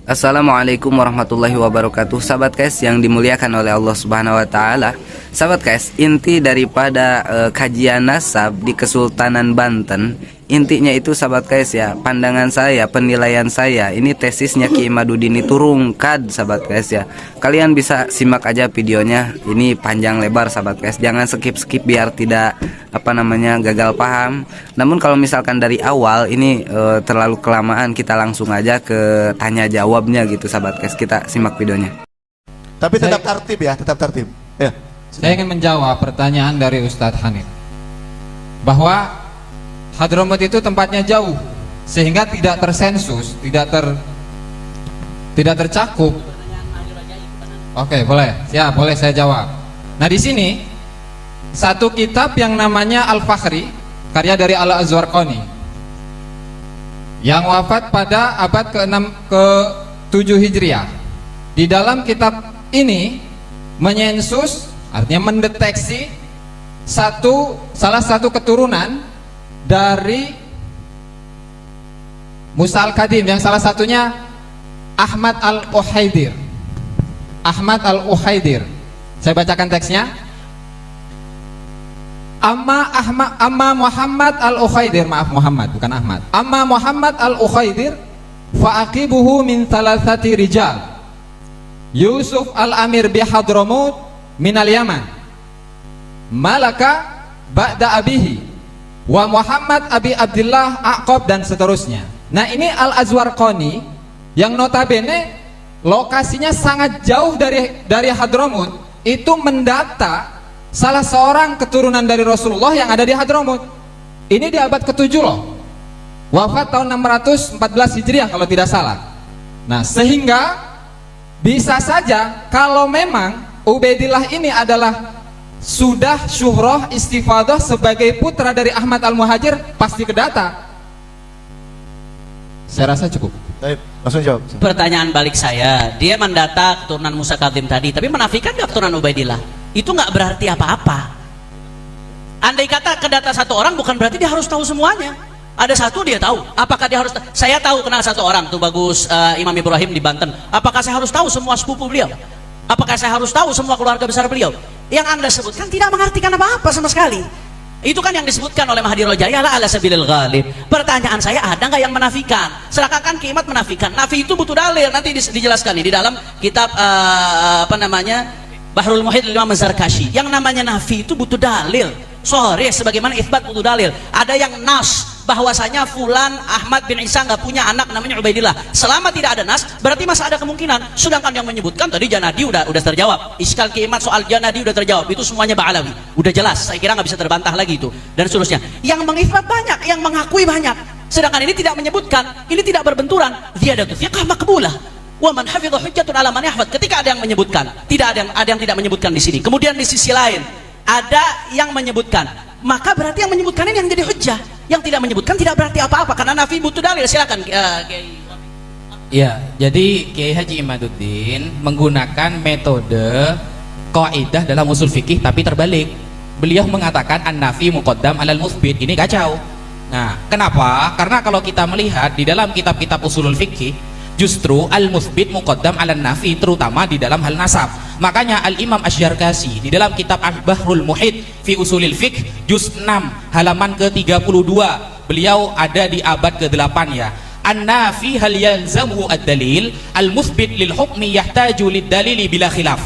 Assalamualaikum warahmatullahi wabarakatuh. Sahabat guys yang dimuliakan oleh Allah Subhanahu wa taala. Sahabat guys, inti daripada kajian nasab di Kesultanan Banten, intinya itu sahabat guys ya, pandangan saya, penilaian saya, ini tesisnya Ki Imaduddin itu rungkad sahabat guys ya. Kalian bisa simak aja videonya, ini panjang lebar sahabat guys. Jangan skip-skip biar tidak gagal paham. Namun kalau misalkan dari awal ini terlalu kelamaan, kita langsung aja ke tanya jawabnya gitu sahabat guys. Kita simak videonya. Tapi tetap tertib ya, tetap tertib. Ya. Saya ingin menjawab pertanyaan dari Ustadz Hanif bahwa Hadramut itu tempatnya jauh sehingga tidak tersensus, tidak tercakup. Oke, boleh. Siap, boleh saya jawab. Nah, di sini satu kitab yang namanya Al-Fakhri, karya dari Al-Azwarqani, yang wafat pada abad ke-6 ke-7 Hijriah. Di dalam kitab ini menyensus, artinya mendeteksi salah satu keturunan dari Musa Al-Kadim, yang salah satunya Ahmad Al-Ukhaidir. Ahmad Al-Ukhaidir. Saya bacakan teksnya. Amma Muhammad Al-Ukhaidir, maaf Muhammad bukan Ahmad. Amma Muhammad Al-Ukhaidir fa'aqibuhu min thalathati rijal. Yusuf Al-Amir bihadramut minal Yaman, Malaka ba'da abihi, wa Muhammad Abi Abdullah Aqab, dan seterusnya. Nah, ini Al-Azwarqani yang notabene lokasinya sangat jauh dari Hadramut, itu mendata salah seorang keturunan dari Rasulullah yang ada di Hadramut. Ini di abad ke-7 loh. Wafat tahun 614 Hijriah kalau tidak salah. Nah, sehingga bisa saja kalau memang Ubaidillah ini adalah sudah syuhrah istifadah sebagai putra dari Ahmad Al-Muhajir, pasti kedata. Saya rasa cukup. Baik, langsung jawab. Pertanyaan balik saya, dia mendata keturunan Musa Kadim tadi, tapi menafikan nggak keturunan Ubaidillah? Itu nggak berarti apa-apa. Andai kata kedata satu orang, bukan berarti dia harus tahu semuanya. Ada satu dia tahu. Apakah dia harus? Saya tahu kenal satu orang tuh bagus, Imam Ibrahim di Banten. Apakah saya harus tahu semua sepupu beliau? Apakah saya harus tahu semua keluarga besar beliau? Yang Anda sebutkan tidak mengartikan apa-apa sama sekali. Itu kan yang disebutkan oleh Mahdi Rojaya ala sabilil ghalib. Pertanyaan saya, ada nggak yang menafikan? Seakan-akan Kimat menafikan. Nafi itu butuh dalil. Nanti dijelaskan nih di dalam kitab Bahrul Muhit Imam Az-Zarkashi. Yang namanya nafi itu butuh dalil. Sorry, sebagaimana itsbat butuh dalil. Ada yang nas bahwasanya fulan Ahmad bin Isa nggak punya anak namanya Ubaidillah. Selama tidak ada nas, berarti masih ada kemungkinan. Sedangkan yang menyebutkan tadi Janadi udah terjawab. Iskal Kimat soal Janadi udah terjawab. Itu semuanya Ba'alawi. Udah jelas. Saya kira nggak bisa terbantah lagi itu. Dan seterusnya. Yang mengitsbat banyak, yang mengakui banyak. Sedangkan ini tidak menyebutkan, ini tidak berbenturan. Ziyadatu thiqah maqbulah. Wa man hafidha hujjatun ala man yahfad. Ketika ada yang menyebutkan, ada yang tidak menyebutkan di sini. Kemudian di sisi lain ada yang menyebutkan, maka berarti yang menyebutkan ini yang jadi hujjah. Yang tidak menyebutkan tidak berarti apa-apa karena nafi butuh dalil. Silakan Ya, jadi Kiai Haji Imaduddin menggunakan metode kaidah dalam usul fikih tapi terbalik. Beliau mengatakan an-nafi muqaddam alal mutsbit. Ini kacau. Nah, kenapa? Karena kalau kita melihat di dalam kitab-kitab usulul fikih, justru al-mutsbit muqaddam ala nafi, terutama di dalam hal nasab. Makanya Al-Imam Asy-Syarkashi di dalam kitab Al-Bahrul Muhit fi Usulil Fiqh juz 6 halaman ke-32, beliau ada di abad ke-8 ya. An-nafi hal yalzamuhu ad-dalil, al-mutsbit lil hukmi yahtaju lid-dalili bila khilaf.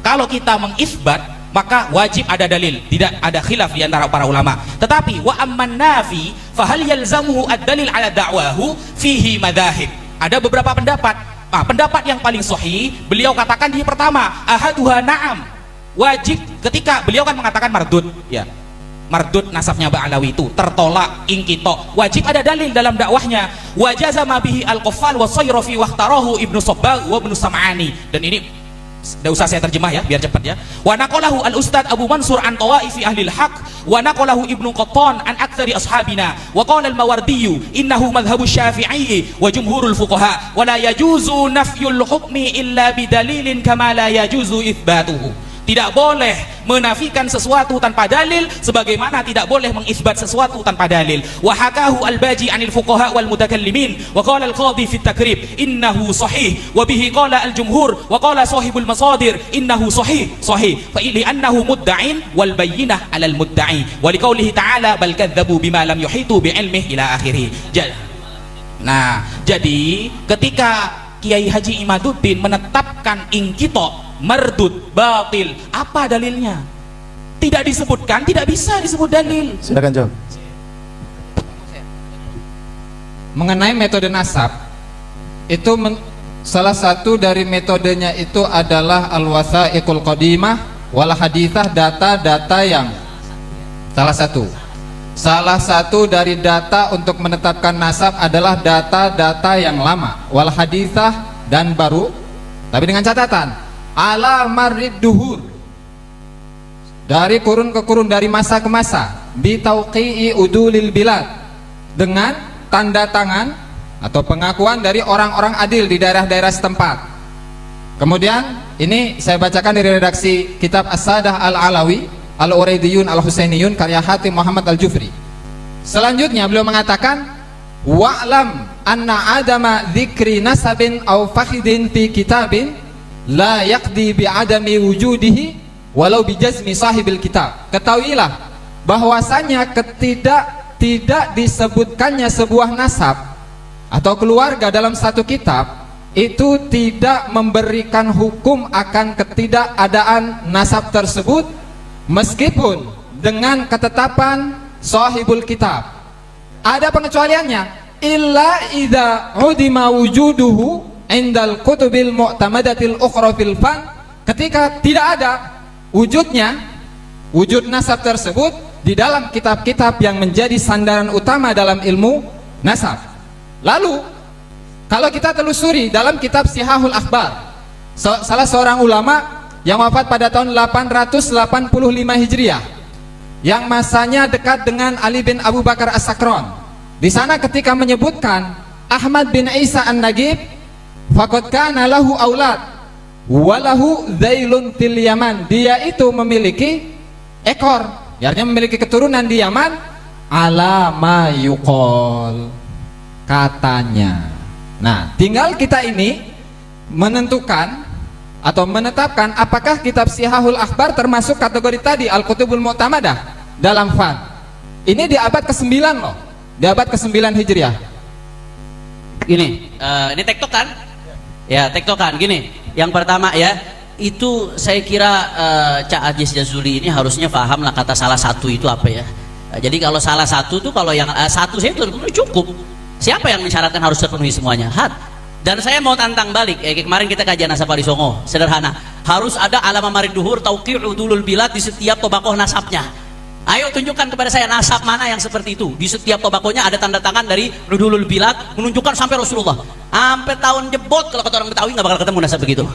Kalau kita mengisbat, maka wajib ada dalil, tidak ada khilaf di antara para ulama. Tetapi wa amman nafi fa hal yalzamuhu ad-dalil ala da'wahu fihi madzahib. Ada beberapa pendapat. Pendapat yang paling sahih, beliau katakan di pertama, ahaduha na'am. Wajib, ketika beliau kan mengatakan mardud, ya. Mardud nasabnya Ba'alawi itu tertolak, ingkito. Wajib ada dalil dalam dakwahnya. Wajazama bihi al-Qaffal wa Sayrafi wa ikhtarahu Ibnu Sabbagh wa Ibnu Sam'ani. Dan ini tidak usah saya terjemah ya, biar cepat ya. Wa naqalahu al-Ustad Abu Mansur an tawaifi ahli al-haq, wa naqalahu Ibnu Qattan an aktsari ashabina, wa qala al-Mawardi innahu madhhabu Syafi'i wa jumhurul fuqaha, wa la yajuzu nafyul hukmi illa bidalilin kama la yajuzu itsbatuhu. Tidak boleh menafikan sesuatu tanpa dalil, sebagaimana tidak boleh mengisbat sesuatu tanpa dalil. Wa hakahu al-Baji 'anil fuqaha wal mutakallimin wa qala al-Qadhi fi at-Takrib innahu sahih wa bihi qala al-jumhur wa qala sahibul masadir innahu sahih fa li'annahu mudda'in wal bayyinah 'alal mudda'i wa liqaulihi ta'ala bal kadzdzabu bima lam yuhitu bi ilmihi ila akhirih. Nah, jadi ketika Kiai Haji Imaduddin menetapkan inqita mardud batil, apa dalilnya? Tidak disebutkan, tidak bisa disebut dalil. Silakan jawab. Mengenai metode nasab, itu salah satu dari metodenya itu adalah al-wathaiqul qadimah wal hadithah, data-data yang salah satu dari data untuk menetapkan nasab adalah data-data yang lama, wal hadithah, dan baru, tapi dengan catatan ala marid duhur, dari kurun ke kurun, dari masa ke masa, bitauqi'i udulil bilad, dengan tanda tangan atau pengakuan dari orang-orang adil di daerah-daerah setempat. Kemudian ini saya bacakan dari redaksi kitab As-Sadah Al-Alawi Al-Uraidiyun Al-Husainiyun karya Hatim Muhammad Al-Jufri. Selanjutnya beliau mengatakan, wa'lam anna adama dzikri nasabin aw fakhidin fi kitabin la yaqdi bi adami wujudihi walau bi jazmi sahibil kitab. Ketahuilah bahwasanya tidak disebutkannya sebuah nasab atau keluarga dalam satu kitab itu tidak memberikan hukum akan ketidakadaan nasab tersebut meskipun dengan ketetapan sahibul kitab. Ada pengecualiannya, illa idza udima wujuduhu indal kutubil mu'tamadatil ukhra fil fan, ketika tidak ada wujud nasab tersebut di dalam kitab-kitab yang menjadi sandaran utama dalam ilmu nasab. Lalu kalau kita telusuri dalam kitab Sihahul Akhbar, salah seorang ulama yang wafat pada tahun 885 Hijriah, yang masanya dekat dengan Ali bin Abu Bakar As-Sakron, di sana ketika menyebutkan Ahmad bin Isa An-Nagib, faqad kana lahu aulad walahu zailun fil Yaman, dia itu memiliki ekor, artinya memiliki keturunan di Yaman, ala ma yuqol, katanya. Nah, tinggal kita ini menentukan atau menetapkan apakah kitab Sihahul Akhbar termasuk kategori tadi Al-Kutubul Mu'tamadah dalam fan. Ini di abad ke-9 loh, di abad ke-9 Hijriah. Ini tektok kan? Ya, tektokan gini. Yang pertama ya, itu saya kira Cak Aziz Jazuli ini harusnya paham lah kata salah satu itu apa ya. Jadi kalau salah satu tuh, kalau yang satu saya cukup. Siapa yang mensyaratkan harus terpenuhi semuanya? Dan saya mau tantang balik. Kemarin kita kajian nasab di Songo, sederhana. Harus ada alama marid duhur tauqi'u udulul bilad di setiap tobakoh nasabnya. Ayo tunjukkan kepada saya nasab mana yang seperti itu. Di setiap tobakohnya ada tanda tangan dari Udulul Bilad menunjukkan sampai Rasulullah. Sampai tahun jebot, kalau kata orang Betawi nggak bakal ketemu nasab begitu.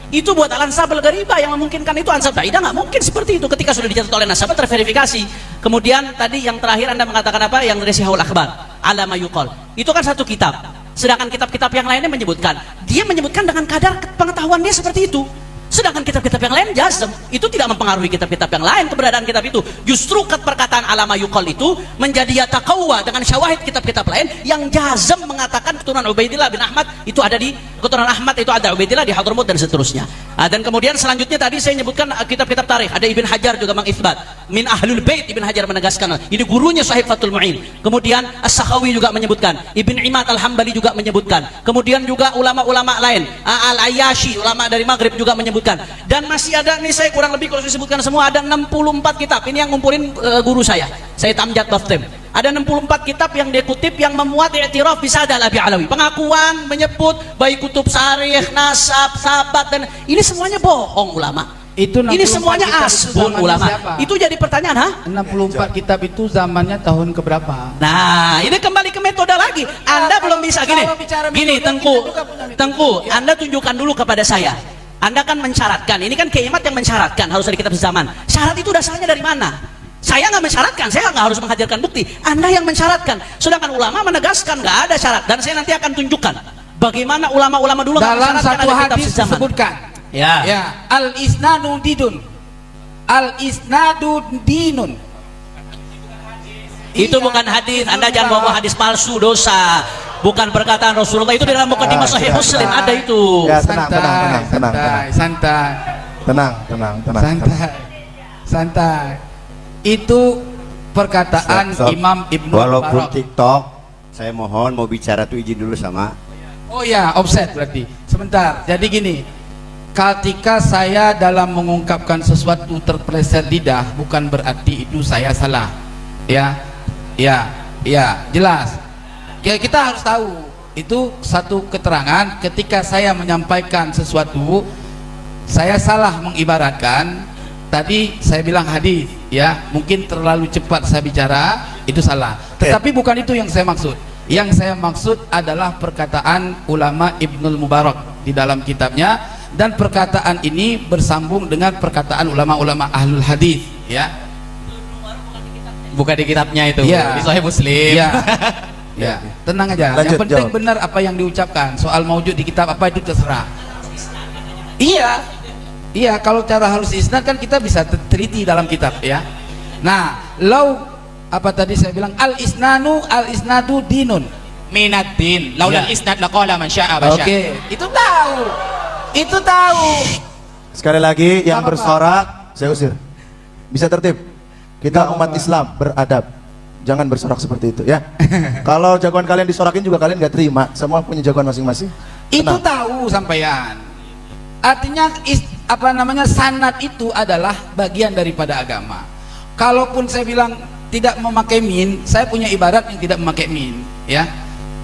Itu buat al-ansab al-gharibah yang memungkinkan itu ansab baidah, nggak mungkin seperti itu ketika sudah dicatat oleh nasabah terverifikasi. Kemudian tadi yang terakhir Anda mengatakan apa? Yang dari Sihahul Akhbar, alama yuqal. Itu kan satu kitab. Sedangkan kitab-kitab yang lainnya menyebutkan, dia menyebutkan dengan kadar pengetahuan dia seperti itu. Sedangkan kitab-kitab yang lain jazm, itu tidak mempengaruhi kitab-kitab yang lain keberadaan kitab itu. Justru perkataan alama yuqal itu menjadi yataqawwa dengan syawahid kitab-kitab lain yang jazm mengatakan keturunan Ubaidillah bin Ahmad itu ada di keturunan Ahmad itu ada Ubaidillah di Hadramut dan seterusnya. Dan kemudian selanjutnya tadi saya menyebutkan kitab-kitab tarikh, ada Ibn Hajar juga mengisbat min ahlul bait. Ibn Hajar menegaskan ini gurunya Sahih Fathul Mu'in. Kemudian As-Sakhawi juga menyebutkan, Ibn Imad Al-Hambali juga menyebutkan, kemudian juga ulama-ulama lain, Al-Ayyashi ulama dari Maghrib juga menyebutkan. Dan masih ada nih, saya kurang lebih kalau saya sebutkan semua ada 64 kitab. Ini yang ngumpulin guru saya Tamjad Baftem. Ada 64 kitab yang dikutip yang memuat i'tiraf bisadal Abi Alawi, pengakuan menyebut baik kutub sarikh, nasab, sahabat, dan ini semuanya bohong ulama. Ini semuanya asbun ulama. Siapa? Itu jadi pertanyaan, 64 kitab itu zamannya tahun keberapa? Nah, ini kembali ke metode lagi. Anda belum bisa gini, Tengku, Anda tunjukkan dulu kepada saya. Anda kan mensyaratkan, ini kan Kiaimat yang mensyaratkan harus ada kitab sezaman. Syarat itu dasarnya dari mana? Saya nggak mensyaratkan, saya nggak harus menghadirkan bukti. Anda yang mensyaratkan. Sedangkan ulama menegaskan nggak ada syarat. Dan saya nanti akan tunjukkan bagaimana ulama-ulama dulu dalam satu ada kitab hadis sezaman. disebutkan. Ya. Al isnanu didun. Al isnadu dinun. Itu Iya, bukan hadis. Anda itu jangan enggak. bawa hadis palsu, dosa. Bukan perkataan Rasulullah, itu di dalam mukadimah Sahih sudah, Muslim sudah. ada itu. Ya, tenang, tenang, tenang, santai. tenang. Santai. Itu perkataan Stop. Imam Ibnu Walaupun Mubarak. TikTok, saya mohon mau bicara tuh izin dulu sama. Oh ya, offset berarti. Sebentar. Jadi gini, ketika saya dalam mengungkapkan sesuatu terpeleset lidah, bukan berarti itu saya salah. Ya, jelas. Ya, kita harus tahu itu satu keterangan. Ketika saya menyampaikan sesuatu, saya salah mengibaratkan. Tadi saya bilang hadis, ya, mungkin terlalu cepat saya bicara, itu salah. Tetapi bukan itu yang saya maksud. Yang saya maksud adalah perkataan ulama Ibnul Mubarak di dalam kitabnya, dan perkataan ini bersambung dengan perkataan ulama-ulama ahlul hadis, ya. Bukan di kitabnya itu, Iya. di Sahih Muslim. Ya, ya, tenang aja. Lanjut, Yang penting jawab. benar apa yang diucapkan. Soal maujud di kitab apa itu terserah. Iya. Kalau cara harus isnad kan kita bisa teliti dalam kitab, ya. Nah, apa tadi saya bilang al isnadu dinun. Minatin, laulal Ya. isnad laqala man syaa basya. Oke, itu tahu. Sekali lagi yang Apa-apa. bersorak saya usir. Bisa tertib. Kita umat Islam beradab. Jangan bersorak seperti itu ya. Kalau jagoan kalian disorakin juga kalian nggak terima. Semua punya jagoan masing-masing. Itu Tenang. tahu sampean. Artinya sanad itu adalah bagian daripada agama. Kalaupun saya bilang tidak memakai min, saya punya ibarat yang tidak memakai min, ya.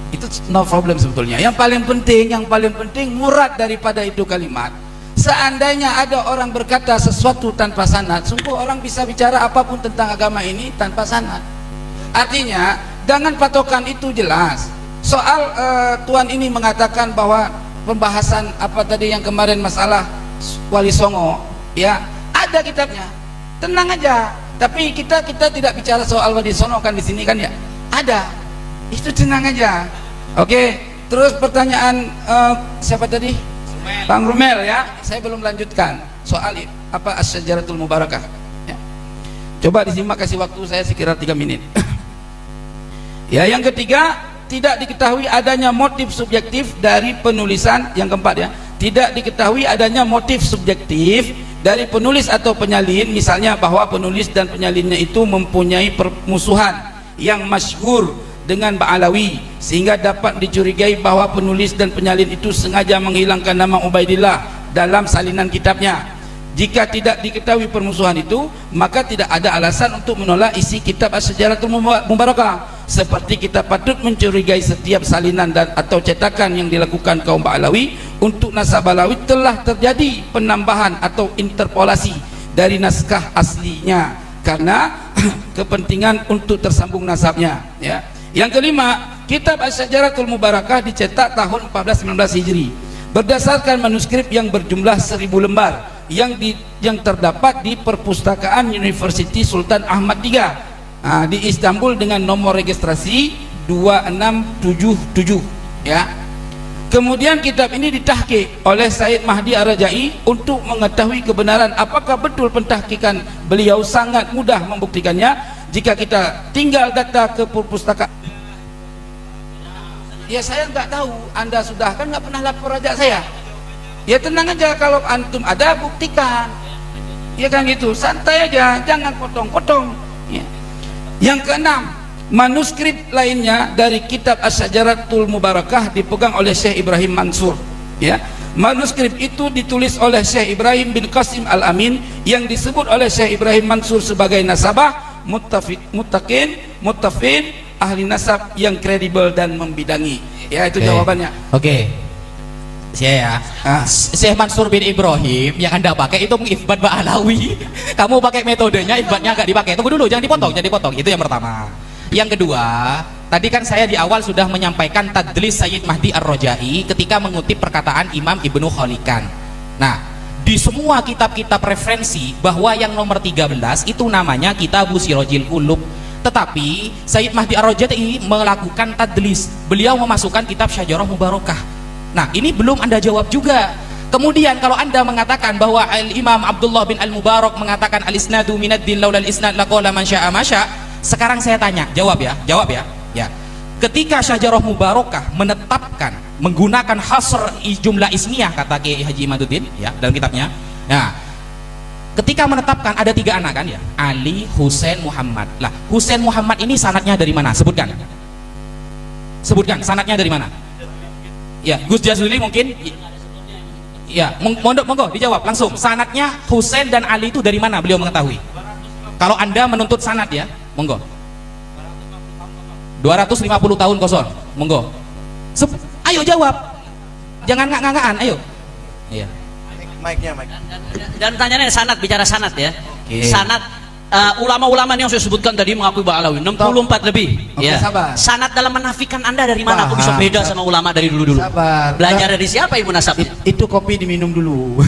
Itu no problem sebetulnya. Yang paling penting murad daripada itu kalimat. Seandainya ada orang berkata sesuatu tanpa sanad, sungguh orang bisa bicara apapun tentang agama ini tanpa sanad. Artinya dengan patokan itu jelas. Soal Tuan ini mengatakan bahwa pembahasan apa tadi yang kemarin masalah Wali Songo, ya, ada kitabnya. Tenang aja. Tapi kita tidak bicara soal Wali Songo kan di sini kan, ya. Ada. Itu tenang aja. Oke. Terus pertanyaan siapa tadi? Bang Rumel, ya. Saya belum lanjutkan soal apa Asy-Syajaratul Mubarakah, ya. Coba disimak, kasih waktu saya sekira 3 menit. Ya, yang ketiga, tidak diketahui adanya motif subjektif dari penulisan. Yang keempat, ya, tidak diketahui adanya motif subjektif dari penulis atau penyalin, misalnya bahwa penulis dan penyalinnya itu mempunyai permusuhan yang masyhur dengan Ba'alawi, sehingga dapat dicurigai bahwa penulis dan penyalin itu sengaja menghilangkan nama Ubaidillah dalam salinan kitabnya. Jika tidak diketahui permusuhan itu, maka tidak ada alasan untuk menolak isi kitab Asy-Syajaratul Mubarakah. Seperti kita patut mencurigai setiap salinan dan atau cetakan yang dilakukan kaum Ba'alawi untuk nasab Ba'alawi telah terjadi penambahan atau interpolasi dari naskah aslinya karena kepentingan untuk tersambung nasabnya, ya. Yang kelima, kitab Asy-Syajaratul Mubarakah dicetak tahun 1419 Hijri berdasarkan manuskrip yang berjumlah 1000 lembar yang terdapat di perpustakaan University Sultan Ahmad III di Istanbul dengan nomor registrasi 2677, ya. Kemudian kitab ini ditahqiq oleh Said Mahdi Ar-Rajai. Untuk mengetahui kebenaran apakah betul pentahqiqan beliau, sangat mudah membuktikannya jika kita tinggal data ke perpustakaan. Ya, saya nggak tahu, Anda sudah kan nggak pernah lapor aja saya. Ya, tenang aja, kalau antum ada buktikan, ya kan gitu, santai aja, jangan potong-potong, ya. Yang keenam, manuskrip lainnya dari kitab Asy-Syajaratul Mubarakah dipegang oleh Syekh Ibrahim Mansur, ya. Manuskrip itu ditulis oleh Syekh Ibrahim bin Qasim Al-Amin yang disebut oleh Syekh Ibrahim Mansur sebagai nasabah muttafin ahli nasab yang kredibel dan membidangi, ya. Itu jawabannya. Oke. Saya ya. Syekh Mansur bin Ibrahim yang Anda pakai itu mengifbat Ba'alawi. Kamu pakai metodenya, ifbatnya enggak dipakai. Tunggu dulu, jangan dipotong. Itu yang pertama. Yang kedua, tadi kan saya di awal sudah menyampaikan tadlis Sayyid Mahdi Ar-Rajai ketika mengutip perkataan Imam Ibnu Khalikan. Nah, di semua kitab-kitab referensi bahwa yang nomor 13 itu namanya Kitab Sirajil Qulub. Tetapi Sayyid Mahdi Ar-Rajai melakukan tadlis. Beliau memasukkan kitab Syajarah Mubarakah. Nah, ini belum Anda jawab juga. Kemudian kalau Anda mengatakan bahwa Imam Abdullah bin Al-Mubarak mengatakan al-isnadu minad-din laulal isnad laqala man syaa ma syaa. Sekarang saya tanya, jawab ya. Ya. Ketika Syajarah Mubarakah menetapkan menggunakan hasr jumlah ismiyah kata Kiai Haji Imaduddin ya dalam kitabnya. Nah, ketika menetapkan ada 3 anak kan ya, Ali, Husain, Muhammad. Lah, Husain Muhammad ini sanadnya dari mana? Sebutkan sanadnya dari mana? Ya, Gus Jazuli mungkin. Ya, monggo dijawab langsung. Sanadnya Husain dan Ali itu dari mana beliau mengetahui? Kalau Anda menuntut sanad ya, monggo. 250 tahun kosong. Monggo. Ayo jawab. Jangan ngak-ngakan, ayo. Iya. Mic-nya. Dan pertanyaannya sanad, bicara sanad ya. Oke. Sanad ulama-ulama yang saya sebutkan tadi mengakui Ba'alawi 64 lebih. Oke, sabar. Sanad dalam menafikan Anda dari mana? Aku bisa Paham. beda sama ulama dari dulu-dulu. Sabar. Belajar dari siapa Ibu Nasabnya? Itu kopi diminum dulu.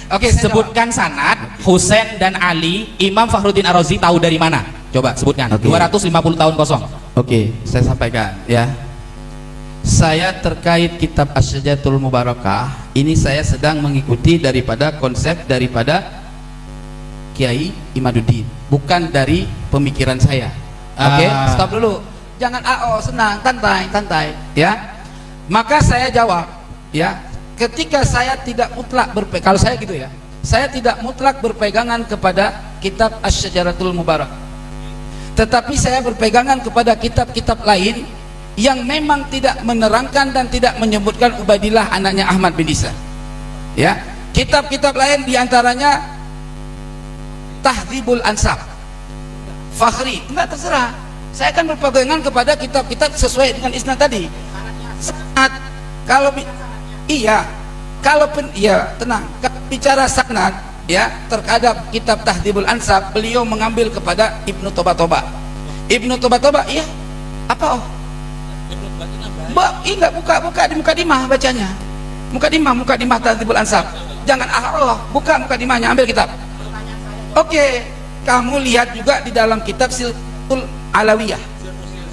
Oke, saya Sebutkan sanad Husain dan Ali, Imam Fakhruddin Ar-Razi tahu dari mana? Coba sebutkan. Oke. 250 tahun kosong. Oke, saya sampaikan ya. Saya terkait kitab Asy-Syajaratul Mubarakah, ini saya sedang mengikuti daripada konsep daripada Kiai Imaduddin, bukan dari pemikiran saya. Oke, stop dulu. Jangan senang, santai ya. Maka saya jawab ya, ketika saya tidak mutlak berpegang, kalau saya gitu ya, saya tidak mutlak berpegangan kepada kitab Asy-Syajaratul Mubarakah, tetapi saya berpegangan kepada kitab-kitab lain yang memang tidak menerangkan dan tidak menyebutkan Ubaidillah anaknya Ahmad bin Isa. Ya, kitab-kitab lain diantaranya Tahdzibul Ansab, Fakhri, enggak terserah. Saya akan berpegangan kepada kitab-kitab sesuai dengan isnad tadi. Sanad, kalau tenang. Kalau bicara sanad ya terhadap kitab Tahdzibul Ansab, beliau mengambil kepada Ibnu Toba. Ibnu Toba, iya. Apa? Enggak buka di mukadimah bacanya. Mukadimah Tahdzibul Ansab. Jangan buka mukadimahnya, ambil kitab. Oke, kamu lihat juga di dalam kitab Silsilatul Alawiyah.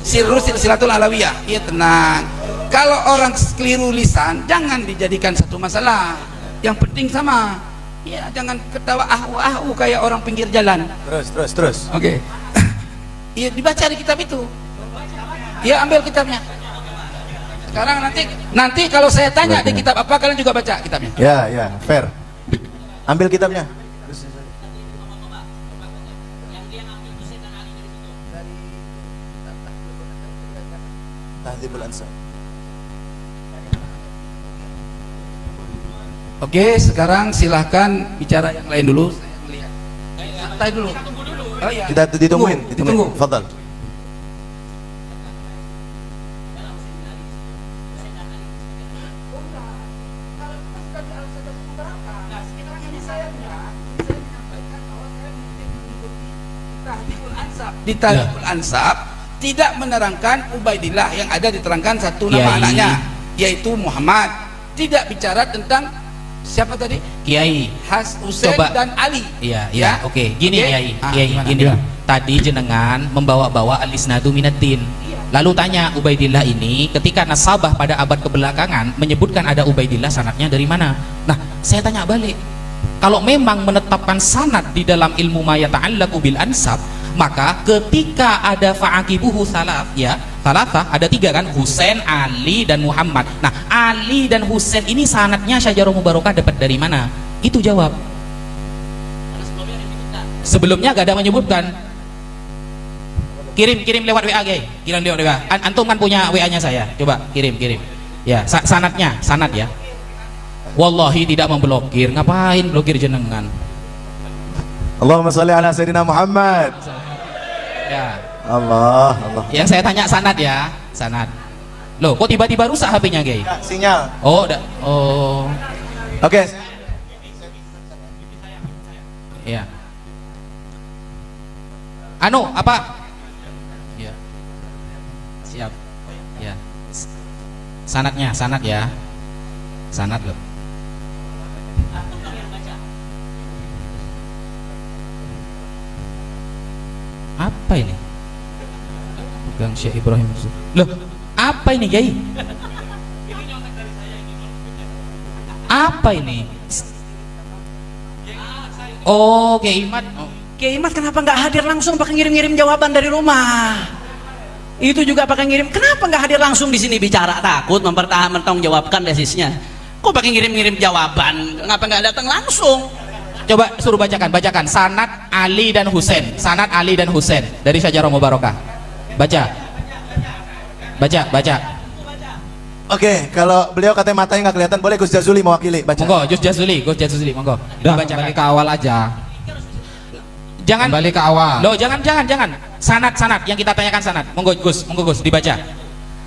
Silsilatul Alawiyah. Iya, tenang. Kalau orang keliru lisan, jangan dijadikan satu masalah. Yang penting sama. Ya, jangan ketawa ahu kayak orang pinggir jalan. Terus. Oke. Iya, dibaca di kitab itu. Ya, ambil kitabnya. Sekarang nanti kalau saya tanya di kitab apa, kalian juga baca kitabnya. Ya, fair. Ambil kitabnya. Tahdzibul Ansab. Oke, sekarang silahkan bicara yang lain dulu. Saya melihat. Santai dulu. Oh iya. Kita ditungguin. Ditunggu. Fadhal. Di Tahdzibul Ansab tidak menerangkan Ubaidillah yang ada diterangkan satu nama Kiai. anaknya, yaitu Muhammad. Tidak bicara tentang siapa tadi? Kiai. Husain Coba. dan Ali. Iya, Ya. oke. Gini Oke. Kiai, Gimana? gini. Ya. Tadi jenengan membawa-bawa al-isnadu minad-din. Lalu tanya Ubaidillah ini ketika nasabah pada abad kebelakangan menyebutkan ada Ubaidillah, sanadnya dari mana? Nah, saya tanya balik. Kalau memang menetapkan sanad di dalam ilmu ma yata'allaqu bil ansab, maka ketika ada fa'aqibuhu salaf ya, salafah ada 3 kan, Husain, Ali dan Muhammad. Nah, Ali dan Husain ini sanadnya Syajarah Mubarakah dapat dari mana? Itu jawab. Sebelumnya gak ada menyebutkan. Kirim lewat WA, guys. Kirim lewat WA. Antum kan punya WA-nya saya. Coba kirim. Ya, sanad ya. Wallahi tidak memblokir. Ngapain blokir jenengan? Allahumma shalli ala sayyidina Muhammad. Ya. Allah. Yang saya tanya sanad ya, sanad. Loh, kok tiba-tiba rusak HP-nya, guys? Sinyal. Oh. Oke. Ya. Apa? Ya. Siap. Ya. Sanad ya. Sanad loh. Apa ini? Pegang Syekh Ibrahim. Loh, apa ini, Kiai? Apa ini? Oh, Kiai Imad. Oh. Kiai Imad kenapa nggak hadir langsung, pakai ngirim-ngirim jawaban dari rumah? Itu juga pakai ngirim. Kenapa nggak hadir langsung di sini bicara? Takut mempertanggungjawabkan desisnya. Kok pakai ngirim-ngirim jawaban? Kenapa nggak datang langsung? Coba suruh bacakan sanad Ali dan Husain. Sanad Ali dan Husain dari Syajarah Mubarakah. Baca. Oke, kalau beliau katanya matanya nggak kelihatan, boleh Gus Jazuli mewakili baca. Monggo, Gus Jazuli, monggo. Udah, Bacakan. kembali ke awal aja. Jangan Kembali ke awal. Loh, jangan. Sanad yang kita tanyakan sanad. Monggo Gus, dibaca.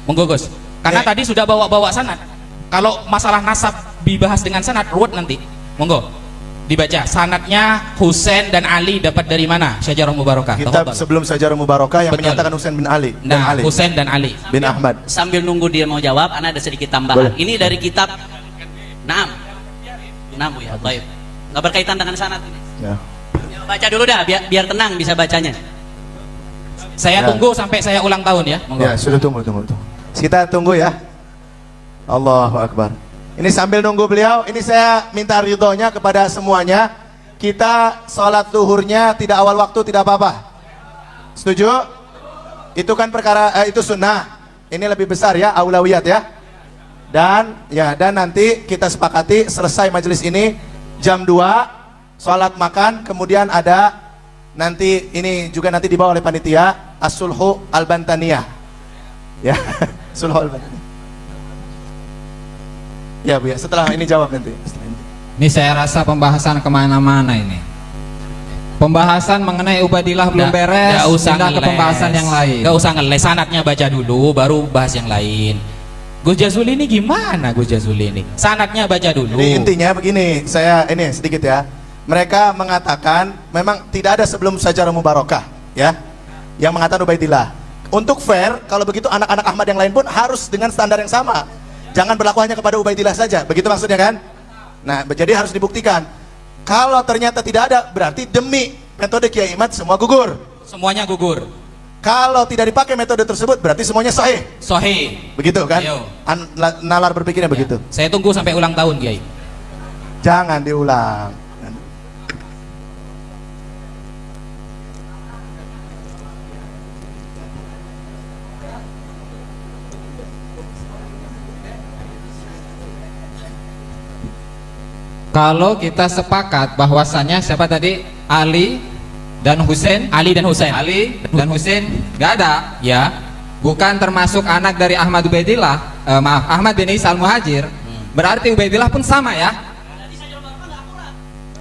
Monggo Gus. Karena tadi sudah bawa sanad. Kalau masalah nasab dibahas dengan sanad ruwet nanti. Monggo. Dibaca sanadnya Husain dan Ali dapat dari mana? Syajarah Mubarakah. Kitab Tafadhal. sebelum Syajarah Mubarakah yang Betul. menyatakan Husain bin Ali. Nah, Ali Husain dan Ali. bin Ahmad. Sambil nunggu dia mau jawab, Ana ada sedikit tambahan. Boleh. Ini dari kitab Naam Bu ya, baik. Nggak berkaitan dengan sanad ini. Ya. Baca dulu dah, biar tenang bisa bacanya. Saya Ya. tunggu sampai saya ulang tahun ya. Monggo. Ya, sudah tunggu. Kita tunggu ya. Allahu Akbar. Ini sambil nunggu beliau, ini saya minta ridhonya kepada semuanya. Kita sholat zuhurnya tidak awal waktu, tidak apa-apa. Setuju? Itu kan perkara, itu sunnah. Ini lebih besar ya, aulawiyat ya. Dan nanti kita sepakati selesai majelis ini jam 2, sholat makan, kemudian ada nanti ini juga nanti dibawa oleh panitia as-sulhu al-bantaniyah. Ya, sulhu al-bantaniyah. Ya Bu ya, setelah ini jawab nanti. Ini saya rasa pembahasan kemana-mana ini. Pembahasan mengenai Ubaidillah belum beres, Nggak usah pindah ke ngeles. pembahasan yang lain. Nggak usah ngeles, sanadnya baca dulu, baru bahas yang lain. Gus Jazuli ini gimana Gus Jazuli ini? Sanadnya baca dulu. Jadi intinya begini, saya ini sedikit ya. Mereka mengatakan memang tidak ada sebelum Syajarah Mubarakah, ya. Yang mengatakan Ubaidillah. Untuk fair, kalau begitu anak-anak Ahmad yang lain pun harus dengan standar yang sama. Jangan berlaku hanya kepada Ubaidillah saja. Begitu maksudnya kan? Nah, jadi harus dibuktikan. Kalau ternyata tidak ada, berarti demi metode Kiai Imad semua gugur. Semuanya gugur. Kalau tidak dipakai metode tersebut, berarti semuanya sahih. Sahih. Begitu kan? Ayo. Nalar berpikirnya begitu. Saya tunggu sampai ulang tahun, Kiai. Jangan diulang. Kalau kita sepakat bahwasannya siapa tadi? Ali dan Husain. Ali dan Husain. Ali dan Husain nggak ada. Ya. Bukan termasuk anak dari Ahmad Ubaidillah. Ahmad bin Isa al-Muhajir. Berarti Ubaidillah pun sama ya.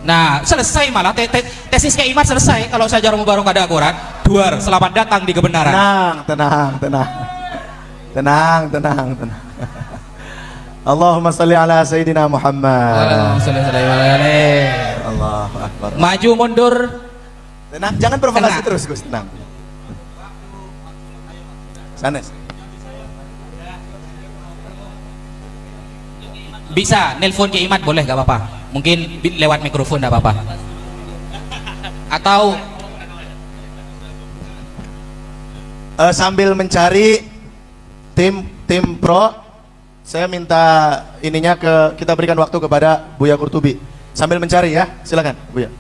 Nah, selesai malah tesis Kiai Imad selesai. Kalau Syajarah Mubarakah ada akurat, duar, selamat datang di kebenaran. Tenang. Allahumma salli ala Sayyidina Muhammad. Allahu Akbar. Maju mundur. Tenang, jangan provokasi Tenang. terus Gus, tenang. Sanes. Bisa nelpon Kiai Imad boleh, gak apa-apa. Mungkin lewat mikrofon gak apa-apa. Atau Sambil mencari tim pro, saya minta ininya kita berikan waktu kepada Buya Qurtubi. Sambil mencari ya, silakan Buya.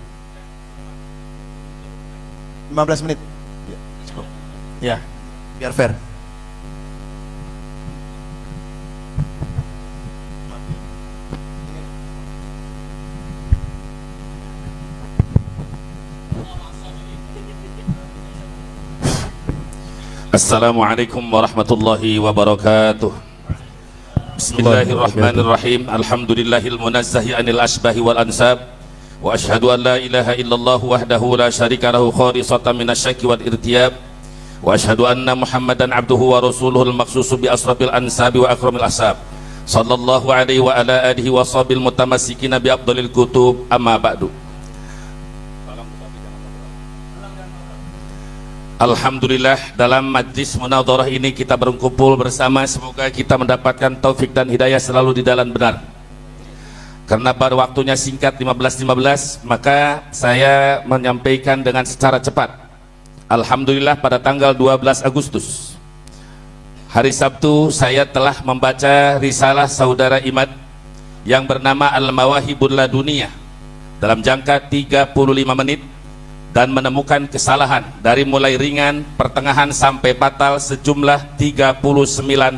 15 menit. Ya, cukup. Ya, biar fair. Assalamualaikum warahmatullahi wabarakatuh. Bismillahirrahmanirrahim. Alhamdulillahil munazzahi anil asbahi wal ansab. Wa ashhadu an la ilaha illallah wahdahu la syarika lahu khalisatan minasyaki wal irtiyab. Wa ashhadu anna Muhammadan abduhu wa rasuluhul maqsusu bi asrabil ansabi wa akramil ashab. Sallallahu alaihi wa ala alihi wa sahbil mutamassikina bi afdalil kutub, amma ba'du. Alhamdulillah, dalam majlis munadharah ini kita berkumpul bersama, semoga kita mendapatkan taufik dan hidayah selalu di dalam benar. Karena pada waktunya singkat 15.15, maka saya menyampaikan dengan secara cepat. Alhamdulillah, pada tanggal 12 Agustus hari Sabtu saya telah membaca risalah saudara Imad yang bernama Al-Mawahibul Laduniyah dalam jangka 35 menit dan menemukan kesalahan dari mulai ringan, pertengahan sampai batal sejumlah 39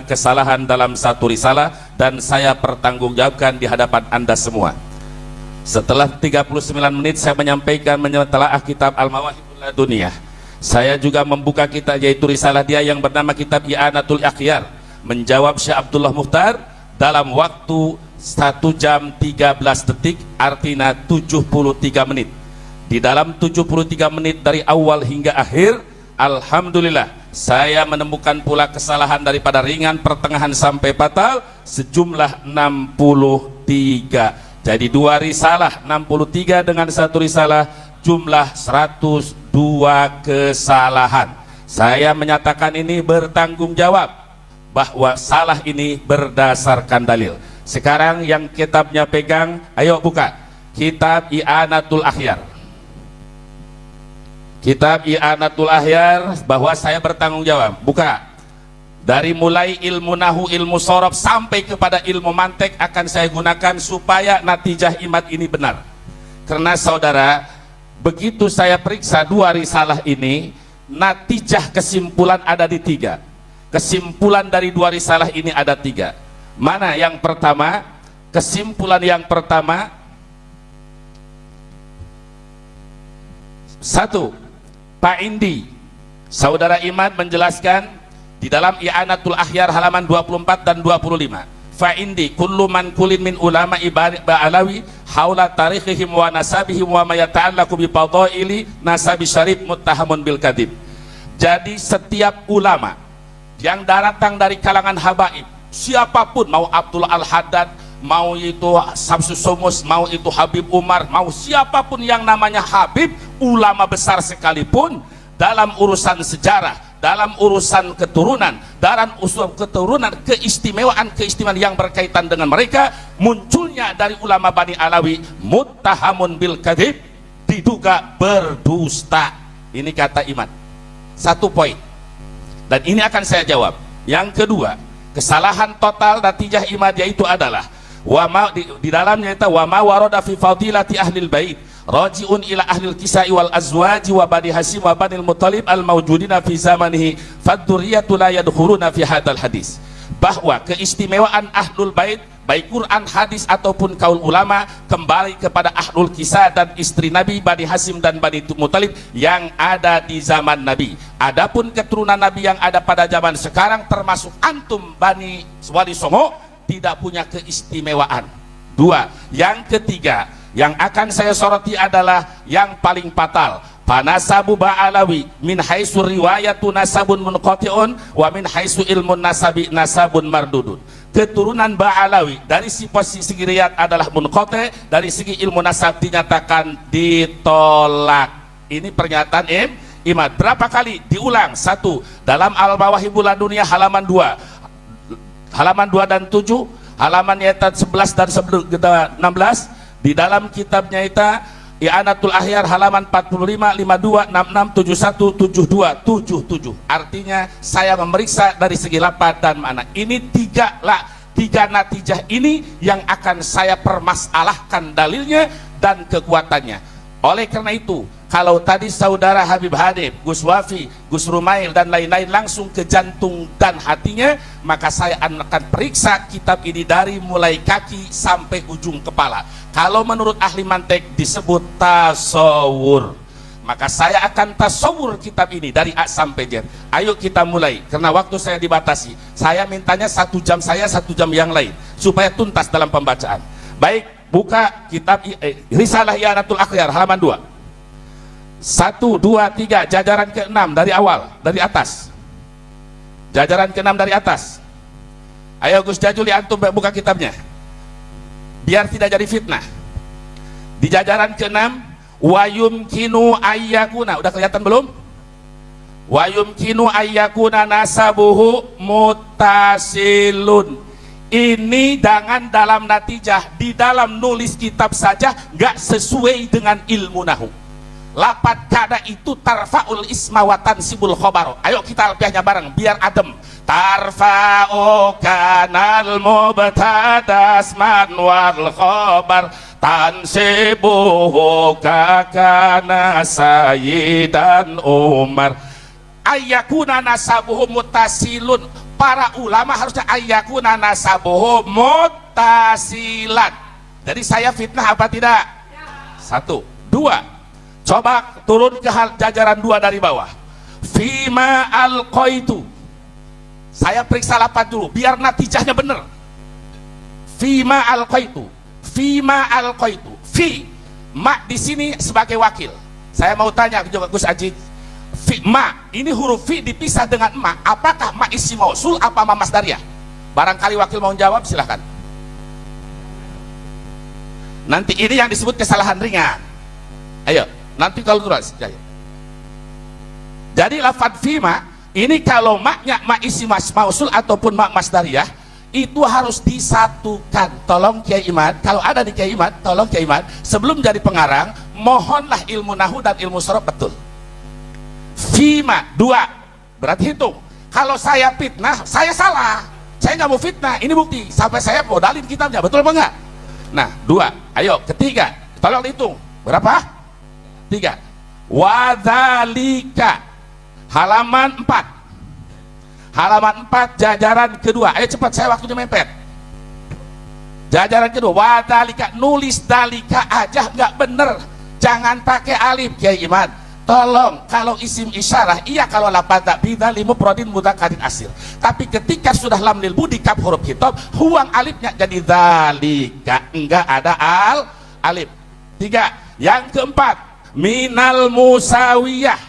kesalahan dalam satu risalah, dan saya pertanggungjawabkan di hadapan Anda semua. Setelah 39 menit saya menyampaikan menelaah kitab Al-Mawahibul Laduniyah, saya juga membuka kitab yaitu risalah dia yang bernama kitab I'anatul Akhyar, menjawab Syekh Abdullah Mukhtar dalam waktu 1 jam 13 detik, artinya 73 menit. Di dalam 73 menit dari awal hingga akhir, alhamdulillah saya menemukan pula kesalahan daripada ringan, pertengahan sampai batal sejumlah 63. Jadi 2 risalah 63 dengan 1 risalah jumlah 102 kesalahan. Saya menyatakan ini bertanggung jawab bahwa salah ini berdasarkan dalil. Sekarang yang kitabnya pegang, ayo buka kitab I'anatul Akhyar. Kitab I'anatul Akhyar, bahwa saya bertanggung jawab. Buka. Dari mulai ilmu nahu, ilmu sorof sampai kepada ilmu mantek akan saya gunakan supaya natijah imat ini benar. Karena saudara, begitu saya periksa 2 risalah ini, natijah kesimpulan ada di 3. Kesimpulan dari 2 risalah ini ada 3. Mana yang pertama? Kesimpulan yang pertama, 1. Pak Indi, saudara Imad menjelaskan di dalam I'anatul Akhyar halaman 24 dan 25. Fa indi kullu man kulin min ulama Alawi haula tarikhihim wa nasabihim wa ma yata'allaqu bi fadaili nasabi syarif muttahamun bil kadhib. Jadi setiap ulama yang datang dari kalangan habaib, siapapun, mau Abdullah Al-Haddad, mau itu Samsus Sumus, mau itu Habib Umar, mau siapapun yang namanya Habib, ulama besar sekalipun, dalam urusan sejarah, dalam urusan keturunan, dalam usul keturunan, keistimewaan yang berkaitan dengan mereka, munculnya dari ulama Bani Alawi, muttahamun bil kadhib, diduga berdusta. Ini kata Iman. 1 poin. Dan ini akan saya jawab. Yang kedua, kesalahan total natijah imadiyah itu adalah di dalamnya itu wa ma warada fi fadilati ahlil bait rajiun ila ahlil kisai wal azwaji wa bani hasim wa bani al-muttalib al-mawjudina fi zamanihi fadzurriyatu la yadkhuluna fi hadzal hadis. Bahwa keistimewaan ahlul bait, baik Quran, hadis ataupun kaul ulama, kembali kepada ahlul kisah dan istri Nabi, Bani Hasim dan Bani Muttalib yang ada di zaman Nabi. Adapun keturunan Nabi yang ada pada zaman sekarang, termasuk antum Bani Wali Songo, tidak punya keistimewaan. 2. Yang ketiga yang akan saya soroti adalah yang paling fatal. Panasabu ba'alawi min haitsu riwayatu nasabun munqati'un wa min haitsu ilmun nasabi nasabun mardudun. Keturunan Ba'alawi dari posisi riwayat adalah munqati', dari segi ilmu nasab dinyatakan ditolak. Ini pernyataan Imad. Berapa kali diulang? 1. Dalam Al-Mawahibul Laduniyah halaman 2. Halaman 2 dan 7, halaman 11 dan 16, di dalam kitabnya itu I'anatul Akhyar halaman 45, 52, 66, 71, 72, 77. Artinya saya memeriksa dari segi lafaz dan makna. Ini 3 natijah ini yang akan saya permasalahkan dalilnya dan kekuatannya. Oleh karena itu, kalau tadi saudara Habib Hanif, Gus Wafi, Gus Rumail dan lain-lain langsung ke jantung dan hatinya, maka saya akan periksa kitab ini dari mulai kaki sampai ujung kepala. Kalau menurut ahli mantek disebut tasawur, maka saya akan tasawur kitab ini dari A sampai Z. Ayo kita mulai, karena waktu saya dibatasi. Saya mintanya 1 jam saya, 1 jam yang lain, supaya tuntas dalam pembacaan. Baik, buka kitab Risalah I'anatul Akhyar halaman 2. 1, 2, 3, jajaran ke-6 dari awal, dari atas. Jajaran ke-6 dari atas. Ayo Gus Jajuli, antum buka kitabnya, biar tidak jadi fitnah. Di jajaran ke-6, wa yumkinu ayyakuna, udah kelihatan belum? Wa yumkinu ayyakuna nasabuhu mutasilun. Ini jangan dalam natijah, di dalam nulis kitab saja nggak sesuai dengan ilmu nahu. Lapat kada itu tarfaul isma wa tansibul khobar. Ayo kita alfiahnya bareng biar adem. Tarfa'u kanal mubtada asman wal khobar, tansibuhu kakana sayyidan Umar. Ayyakuna nasabuhu muttasilun. Para ulama harusnya ayyakuna nasabuhu muttasilan. Jadi saya fitnah apa tidak? Satu. Dua, coba turun ke jajaran dua dari bawah. Fima alqaitu. Saya periksa lapan dulu biar natijahnya benar. Fima alqaitu. Fima alqaitu. Fi, ma di sini sebagai wakil. Saya mau tanya ke Gus Aji. Fi, ma, ini huruf fi dipisah dengan ma. Apakah ma isim mausul apa ma masdariyah? Barangkali wakil mau jawab, silahkan. Nanti ini yang disebut kesalahan ringan. Ayo, nanti kalau terus. Jadi lafadz fima ini kalau maknya ma isim mausul ataupun ma masdariyah itu harus disatukan. Tolong Kiai Imad, kalau ada di Kiai Imad, tolong Kiai Imad sebelum jadi pengarang mohonlah ilmu nahwu dan ilmu sorof betul. Fima dua, berarti hitung. Kalau saya fitnah, saya salah. Saya nggak mau fitnah. Ini bukti. Sampai saya modalin kitabnya, betul apa enggak? Nah, dua. Ayo, ketiga. Tolong dihitung. Berapa? 3. Wadzalika. Halaman 4. Halaman 4 jajaran kedua. Ayo cepat, saya waktunya mepet. Jajaran kedua. Wadzalika, nulis dalika aja nggak bener. Jangan pakai alif, Kiai Iman. Tolong, kalau isim isyarah iya, kalau lapada bidali mufradin mudzakkar asir. Tapi ketika sudah lam lil budi kaf huruf khitab, huang alifnya jadi dzalika, enggak ada alif. 3. Yang keempat, minal musawiyah.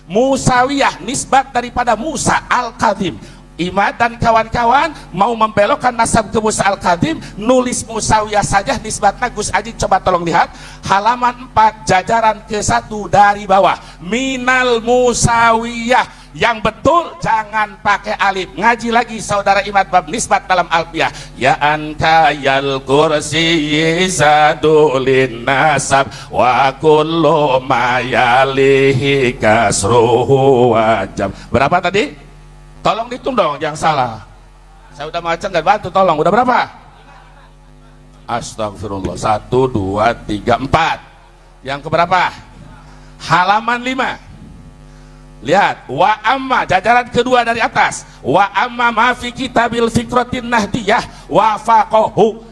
Musawiyah nisbat daripada Musa al-Kadhim. Imad dan kawan-kawan mau membelokkan nasab ke Musa al-Kadhim, nulis musawiyah saja nisbatnya. Gus Aji coba tolong lihat halaman 4 jajaran ke-1 dari bawah. Minal musawiyah. Yang betul jangan pakai alif. Ngaji lagi saudara Imad bab nisbat dalam alfiah. Ya anka yal kursi zadulin nasab wa kullu ma yalihi kasruhu wajab. Berapa tadi? Tolong dihitung dong, jangan salah. Saya udah macam nggak bantu, tolong. Udah berapa? Astagfirullah. 1, 2, 3, 4. Yang keberapa? Halaman 5. Lihat, wa amma jajaran kedua dari atas. Wa amma ma fi kitabil fikratin nahdiyah wa faqahu.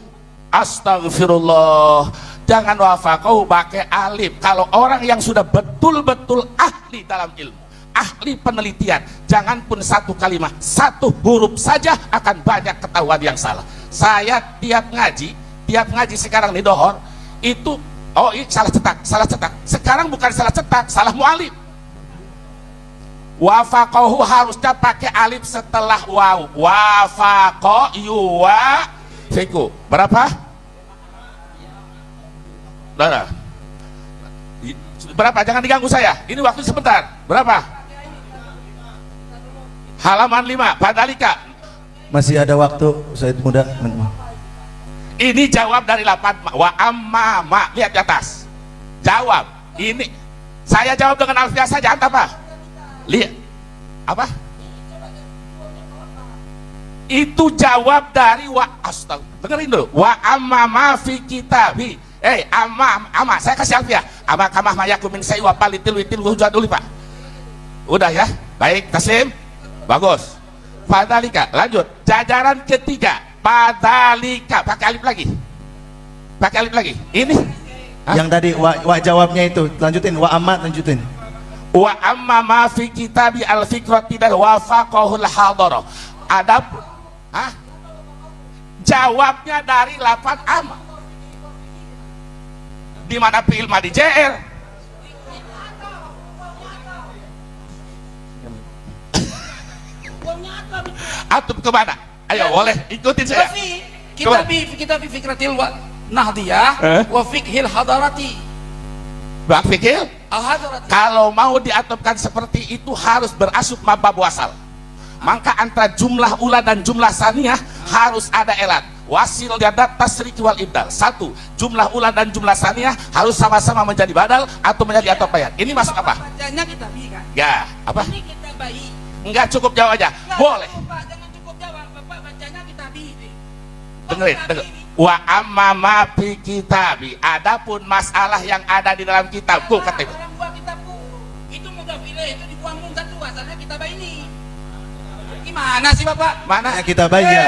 Astagfirullah. Jangan wa faqahu pakai alif. Kalau orang yang sudah betul-betul ahli dalam ilmu, ahli penelitian, jangan pun satu kalimat, satu huruf saja akan banyak ketahuan yang salah. Saya tiap ngaji sekarang di Dohor itu, oh ini salah cetak. Sekarang bukan salah cetak, salah mu'alif. Wafaqahu harusnya pakai alif setelah waw. Wafaqa yuwafiqu. Berapa? Berapa? Jangan diganggu saya. Ini waktu sebentar. Berapa? Halaman 5. Padalika. Masih ada waktu, Said Muda. Ini jawab dari 8. Wa amma ma. Lihat di atas. Jawab. Ini. Saya jawab dengan alfiah saja. Apa? Lihat apa? Itu jawab dari wa astag. Dengerin dulu. Wa amma ma fi kitabi. Amma saya kasih alfiah. Amma kamah mayakum min sayyi wa palitil witil hujat dulu, Pak. Udah ya? Baik, taslim. Bagus. Padalika, lanjut. Jajaran ketiga. Padalika, pakai alif lagi. Pakai alif lagi. Ini yang tadi wa jawabnya itu, lanjutin. Wa amma, lanjutin. Wa amma ma fi kitabi al-fikrati dan wafaqahul hadara. Ada jawabnya dari lafaz amma. Di mana fi'il madi JR? Atub ke mana? Ayo boleh ikutin saya. Kita fikratil wa nahdiyah wa fiqhil hadarati. Bang Fikil, kalau mau diatupkan seperti itu harus berasub mabab wasal. Maka antara jumlah ula dan jumlah saniyah harus ada elat. wasil yadat tasriki wal ibdal. Satu, jumlah ulan dan jumlah saniyah harus sama-sama menjadi badal atau menjadi atau bayat. Ini masuk apa? Bacanya kita kan? Ya, apa? Ini kita bayi. Enggak cukup jawab aja. Boleh. Bapak jangan cukup jawab. Bapak bacanya kita bayi. Dengerin. Wa amma ma fi kitabi. Adapun masalah yang ada di dalam kitabku kata Ibu. Dalam buah kitabku. Itu mudhaf ilaih itu dibuang satu asalnya kita bayi ini. Gimana sih Bapak? Mana? Kita baca.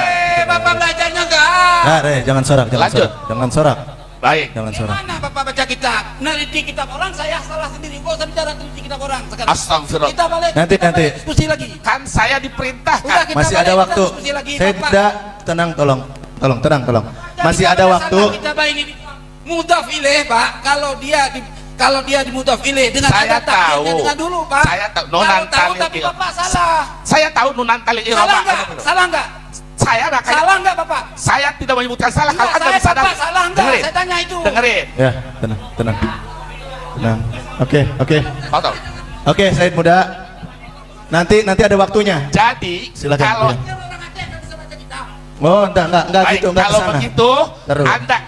Bapak bacanya enggak? Jangan sorak, Lanjut. Jangan sorak. Baik. Jangan sorak. Gimana Bapak baca kitab? Neliti kitab orang saya salah sendiri. Gak usah bicara teliti kitab orang sekarang. Astagfirullah. Kita balik. Nanti. Diskusi lagi. Kan saya Udah, diperintahkan. kita Masih balik, ada kita waktu. diskusi lagi, Saya Bapak. tidak tenang, tolong. Tenang. Masih ada waktu. Kita bayi ini mudhaf ilaih Pak. Kalau dia di mudhaf ilaih dengan Saya ada takdirnya tahu. dengan dulu Pak. Saya tahu. Kalau Nunan tahu talil tapi il- Bapak salah. Saya tahu nunan talil Salah irobah. enggak? Salah enggak? Saya makanya Salah enggak Bapak? saya tidak menyebutkan salah kalau Enggak, Anda saya sadar. Bapak salah enggak? Dengerin. Saya tanya itu. Dengerin. Ya, tenang. Oke. Potong. Oke, Said Muda. Nanti ada waktunya. Jadi Silakan. kalau Ya. Oh, enggak baik, gitu, enggak kalau kesana. begitu Taruh. Anda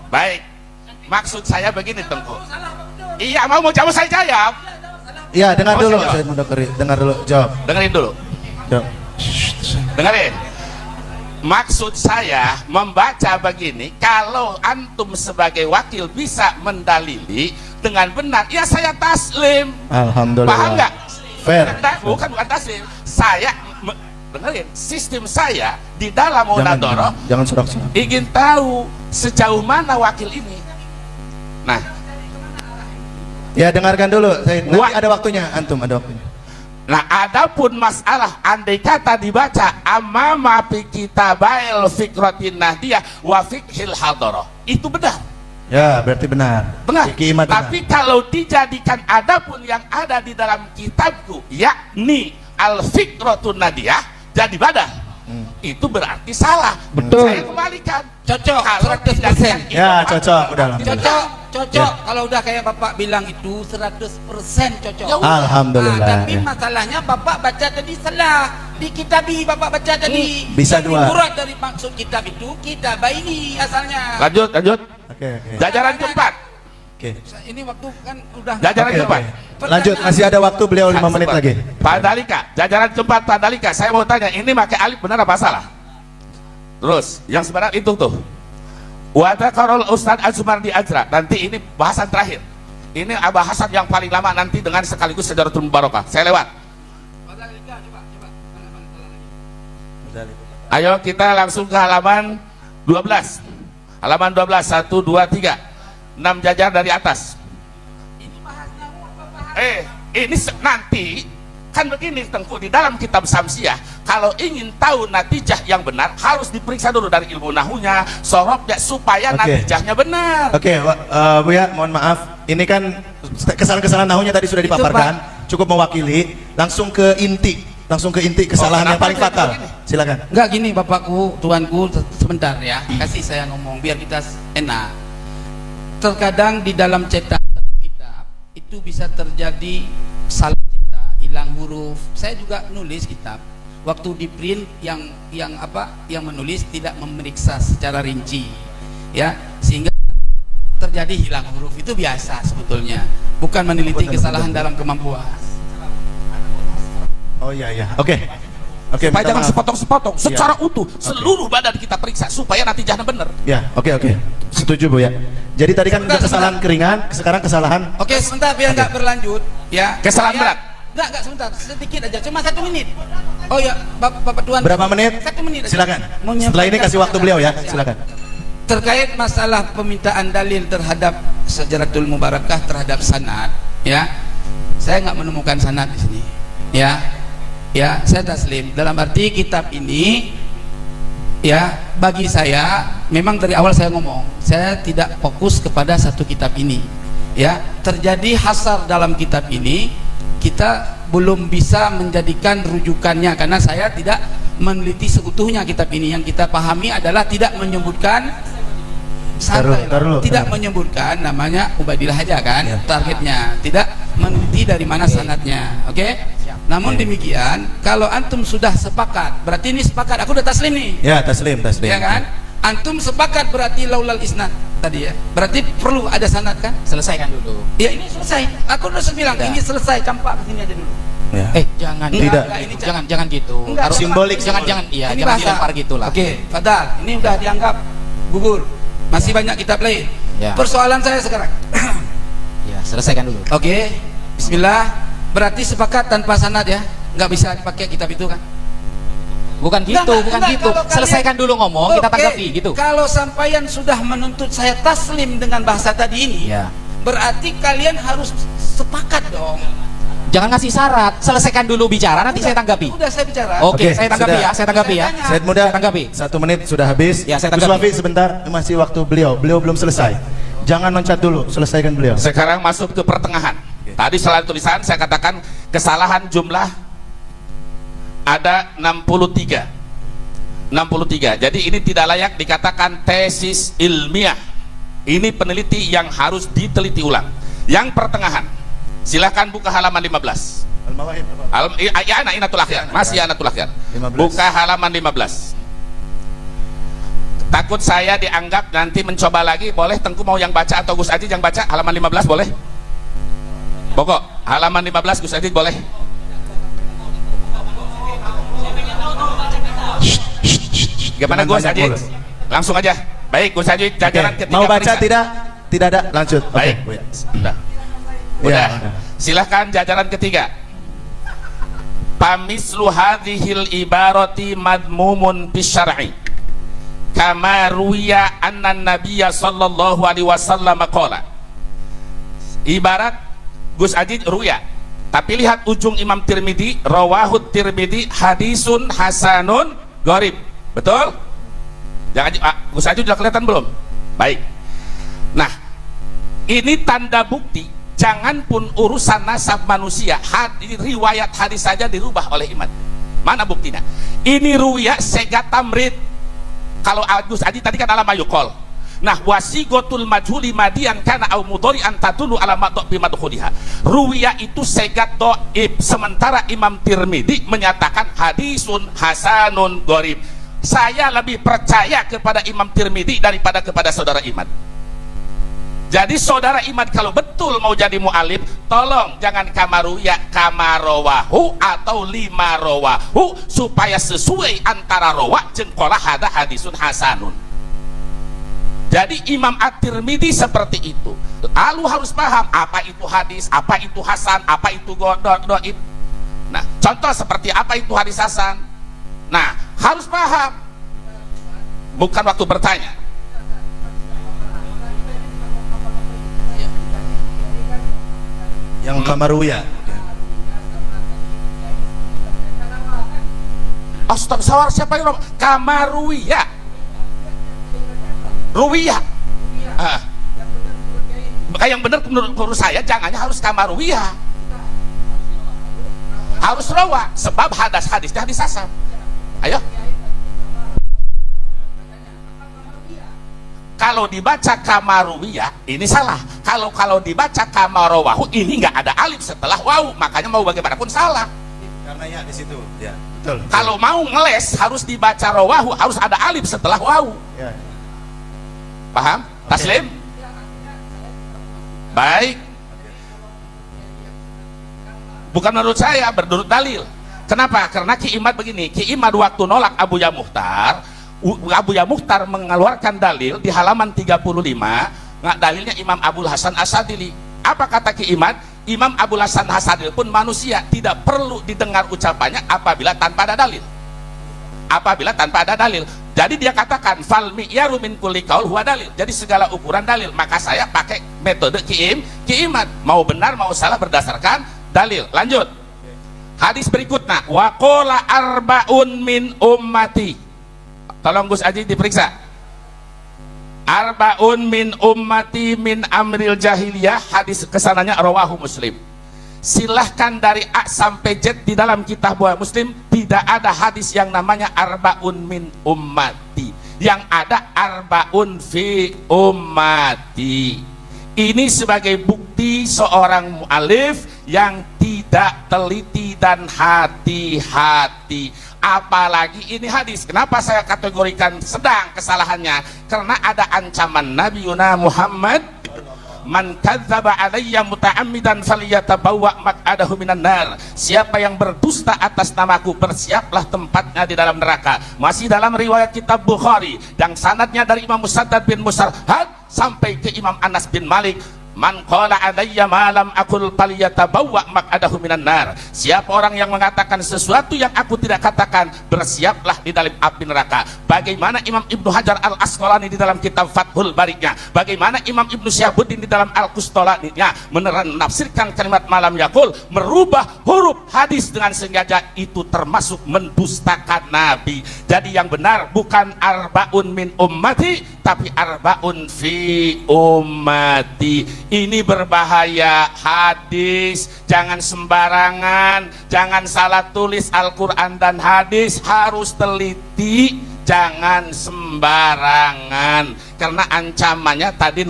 baik. Maksud saya begini Tengku. Iya, mau jawab saya jawab. Iya, dengar Oh, dulu, saya jawab. Said Muda Keri. Dengar dulu, jawab. Dengerin dulu. Jawab. Dengerin. Maksud saya membaca begini, kalau antum sebagai wakil bisa mendalili dengan benar, ya saya taslim. Alhamdulillah. Paham nggak? Fair. Bukan taslim. Saya dengerin, sistem saya di dalam munadharah Jangan sorak-sorak. ingin tahu sejauh mana wakil ini. Nah, Ya, dengarkan dulu, Said. Nanti Wah. ada waktunya, antum ada waktunya. nah adapun masalah andai kata dibaca amama fi kitabail fikratin nahdiyah wa fikhil hadarah, itu benar. Ya, berarti benar. Benar. Fikih Imat benar. Tapi kalau dijadikan adapun yang ada di dalam kitabku, yakni al-fikratun nadiyah, jadi badal. Itu berarti salah. Betul. Saya kembalikan. Cocok, Kalau 100%. dijadikan Ya, itu, cocok udah lah. Cocok. Kalau udah kayak Bapak bilang itu 100% cocok. Ya udah. Alhamdulillah. Tapi ya. masalahnya Bapak baca tadi salah. Di kitabi Bapak baca tadi. Bisa Yang dua. Murad dari maksud kitab itu kita ini asalnya. Lanjut. Oke. Jajaran keempat. Oke. Ini waktu kan udah. Jajaran Oke, keempat. oke. Lanjut, masih ada waktu beliau 5 menit Sempat. lagi. Pak Dalika, jajaran keempat Pak Dalika, saya mau tanya, ini pakai alif benar apa salah? Terus, yang sebenarnya itu tuh. Wa dzakarul Ustaz Azmardi Ajra. Nanti ini bahasan terakhir. Ini bahasan yang paling lama nanti dengan sekaligus Sejaratul Mubarakah. Saya lewat. Ayo kita langsung ke halaman 12. Halaman 12, 1, 2, 3. 6 jajar dari atas. Ini nanti kan begini Tengku, di dalam kitab Samsiah kalau ingin tahu natijah yang benar harus diperiksa dulu dari ilmu nahunya, sorobnya, supaya Oke. natijahnya benar. Oke, Bu ya, mohon maaf. Ini kan kesalahan-kesalahan nahunya tadi sudah dipaparkan. Cukup mewakili. Langsung ke inti kesalahan yang kenapa paling dia fatal. begini? Silakan. Enggak gini Bapakku, Tuanku, sebentar ya. Kasih saya ngomong biar kita enak. Terkadang di dalam cetak kitab itu bisa terjadi salah cetak, hilang huruf. Saya juga nulis kitab. Waktu di print yang menulis tidak memeriksa secara rinci. Ya, sehingga terjadi hilang huruf itu biasa sebetulnya. Bukan meneliti kesalahan dalam kemampuan. Oh iya. Oke. Oke, Supaya minta jangan maaf. sepotong-sepotong, secara utuh seluruh badan kita periksa supaya natijahnya benar. Ya, oke. Setuju, Bu ya. Jadi tadi kan udah kesalahan keringan, sekarang kesalahan. Oke, sebentar biar nggak berlanjut ya. Kesalahan berat. Enggak sebentar, sedikit aja, cuma 1 menit. Oh ya, Bapak Tuan. Berapa menit? 1 menit aja. Silakan. Mau Setelah ini menyampaikan kasih waktu beliau ya. Silakan. Terkait masalah pemintaan dalil terhadap Sejaratul Mubarakah terhadap sanad, ya. Saya nggak menemukan sanad di sini. Ya, saya taslim. Dalam arti kitab ini ya, bagi saya memang dari awal saya ngomong, saya tidak fokus kepada satu kitab ini. Ya, terjadi hasar dalam kitab ini, kita belum bisa menjadikan rujukannya karena saya tidak meneliti seutuhnya kitab ini. Yang kita pahami adalah tidak menyebutkan tidak menyebutkan namanya Ubaidillah aja kan, targetnya tidak meneliti dari mana sanadnya. Oke? Namun demikian, kalau antum sudah sepakat, berarti ini sepakat, aku udah taslim nih. Ya, taslim. Ya kan? Antum sepakat berarti laulal isnad tadi ya. Berarti perlu ada sanad kan? Selesaikan dulu. Ya ini selesai. Aku udah bilang Udah. ini selesai, campak ke sini aja dulu. Ya. Jangan. Tidak. Enggak, ini Jangan gitu. Enggak, Harus simbolik. Jangan iya, ini jangan bahasa. dilempar gitulah. Oke, Fadal, ini udah dianggap gugur. Masih banyak kitab lain. Ya. Persoalan saya sekarang. Ya, selesaikan dulu. Oke, bismillah. Berarti sepakat tanpa sanad ya? Nggak bisa dipakai kitab itu kan? Bukan gitu, bukan gitu. kalau kalian- Selesaikan dulu ngomong, kita Oke, tanggapi gitu. Kalau sampaian sudah menuntut saya taslim dengan bahasa tadi ini, Ya. berarti kalian harus sepakat dong. Jangan ngasih syarat, selesaikan dulu bicara, nanti saya tanggapi. Udah saya bicara. Oke, Oke, saya tanggapi sudah. ya, saya tanggapi ya. Saya Said Muda, Saya tanggapi. 1 menit sudah habis. Ya, saya Gus tanggapi. Wafi sebentar, masih waktu beliau belum selesai. Jangan loncat dulu, selesaikan beliau. Sekarang masuk ke pertengahan. Tadi selain tulisan saya katakan kesalahan jumlah ada 63. 63. Jadi ini tidak layak dikatakan tesis ilmiah. Ini peneliti yang harus diteliti ulang. Yang pertengahan. Silahkan buka halaman 15. Al-Mawahib. Ya, Inatul Akhir. Masih Inatul Akhir. 15. Buka halaman 15. Takut saya dianggap nanti mencoba lagi. Boleh Tengku mau yang baca atau Gus Aji yang baca halaman 15 boleh? Pokok halaman 15 Gus Aji boleh. Gimana Gus Aji? Langsung aja. Baik Gus Aji, jajaran ketiga. Mau baca periksa. tidak? Tidak ada. Lanjut. Oke. Baik. Udah. Ya, Udah. udah. Silahkan jajaran ketiga. Pamislu hadhil ibarati madmumun bisyar'i. Kama ruwiya anna nabiyya sallallahu alaihi wasallam qala. Ibarat Gus Aji ruya. Tapi lihat ujung Imam Tirmidzi, rawahut Tirmidzi hadisun hasanun gharib. Betul? Jangan Gus Aji sudah kelihatan belum? Baik. Nah, ini tanda bukti jangan pun urusan nasab manusia, riwayat hadis saja dirubah oleh iman. Mana buktinya? Ini ruya sega tamrid. Kalau Gus Aji tadi kan ala mayukol. Nah, wasigotul majhuli madian kana au mudhari antadulu ala madhu bi madkhuliha. Ruwiya itu segat dhaif, sementara Imam Tirmidzi menyatakan hadisun hasanun gharib. Saya lebih percaya kepada Imam Tirmidzi daripada kepada saudara Imad. Jadi saudara Imad kalau betul mau jadi mu'alif, tolong jangan kamaruya, kamarowahu atau lima rowahu, supaya sesuai antara rowa jeung qala hada hadisun hasanun. Jadi Imam At-Tirmidzi seperti itu. Lalu harus paham apa itu hadis, apa itu hasan, apa itu dhaif. Nah, contoh seperti apa itu hadis hasan. Nah, harus paham. Bukan waktu bertanya. Yang Kamaruya. Astagfirullah, siapa yang Kamaruya? Ruwiyah. Yang benar menurut saya jangannya harus Kamaruya. Harus rawa, sebab hadisnya hadis hasan. Ayo. Kalau dibaca Kamaruya ini salah. Kalau dibaca Kamarowahu ini nggak ada alif setelah wawu, makanya mau bagaimanapun salah. Karena ya di situ. Ya, betul. Kalau mau ngeles harus dibaca rawahu, harus ada alif setelah wawu. Ya. Paham? Taslim? Baik. Bukan menurut saya, menurut dalil. Kenapa? Karena Ki Imad begini. Ki Imad waktu nolak Abu Ya Mukhtar, Abu Ya Mukhtar mengeluarkan dalil di halaman 35. Nggak, dalilnya Imam Abul Hasan Asadili. Apa kata Ki Imad? Imam Abul Hasan Asadili pun manusia, tidak perlu didengar ucapannya apabila tanpa ada dalil. Apabila tanpa ada dalil. Jadi dia katakan fal mi'yaru min kulli qaul huwa dalil. Jadi segala ukuran dalil. Maka saya pakai metode Ki Imad. Mau benar mau salah berdasarkan dalil. Lanjut. Hadis berikutnya, wa qala arbaun min ummati. Tolong Gus Aji diperiksa. Arbaun min ummati min amril jahiliyah. Hadis kesananya rawahu Muslim. Silahkan dari A sampai Z di dalam kitab Bukhari Muslim tidak ada hadis yang namanya arbaun min ummati. Yang ada arbaun fi ummati. Ini sebagai bukti seorang mu'alif yang tidak teliti dan hati-hati. Apalagi ini hadis. Kenapa saya kategorikan sedang kesalahannya? Karena ada ancaman Nabi Muhammad, man kadzdzaba alayya muta'ammidan falyatabawwa maq'adahu minan nar. Siapa yang berdusta atas namaku, bersiaplah tempatnya di dalam neraka. Masih dalam riwayat kitab Bukhari dan sanadnya dari Imam Musaddad bin Musarhad sampai ke Imam Anas bin Malik, man qala alayya ma lam aqul falyatabawwa maq'adahu minan nar. Siapa orang yang mengatakan sesuatu yang aku tidak katakan, bersiaplah di dalam api neraka. Bagaimana Imam Ibnu Hajar Al-Asqalani di dalam kitab Fathul Bari-nya, bagaimana Imam Ibnu Syihabuddin di dalam Al-Qustolani-nya menafsirkan kalimat malam yaqul, merubah huruf hadis dengan sengaja, itu termasuk mendustakan Nabi. Jadi yang benar bukan arbaun min ummati, tapi arbaun fi ummati. Ini berbahaya hadis, jangan sembarangan, jangan salah tulis Al-Quran dan hadis, harus teliti, jangan sembarangan, karena ancamannya tadi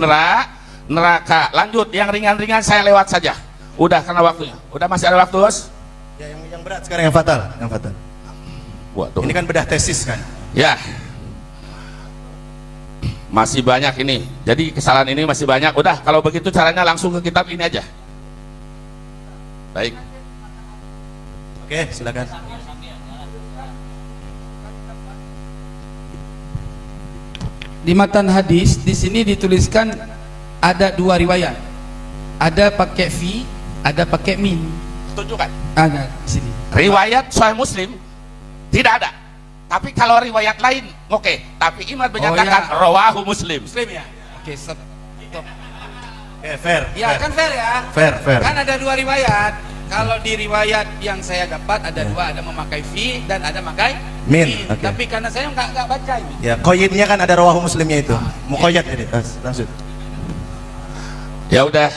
neraka. Lanjut, yang ringan-ringan saya lewat saja, udah karena waktunya. Udah, masih ada waktu, Bos? Ya, yang berat sekarang, yang fatal, yang fatal. Waduh. Ini kan bedah tesis kan? Ya, masih banyak ini, jadi kesalahan ini masih banyak. Udah, kalau begitu caranya langsung ke kitab ini aja. Baik. Oke, silakan. Di matan hadis di sini dituliskan ada dua riwayat. Ada pakai fi, ada pakai min. Tunjukkan. Ada di sini. Riwayat Sahih Muslim tidak ada. Tapi kalau riwayat lain, oke. Tapi Imam menyatakan rawahu Muslim. Muslim ya. Oke, stop. Oke, fair. Ya, kan fair ya. Fair. Kan ada dua riwayat. Kalau di riwayat yang saya dapat ada dua, ada memakai fi dan ada memakai min. Okay. Tapi karena saya nggak baca ini. Ya, koyitnya kan ada rawahu Muslimnya itu. Muqayyad jadi. Langsung. Ya udah.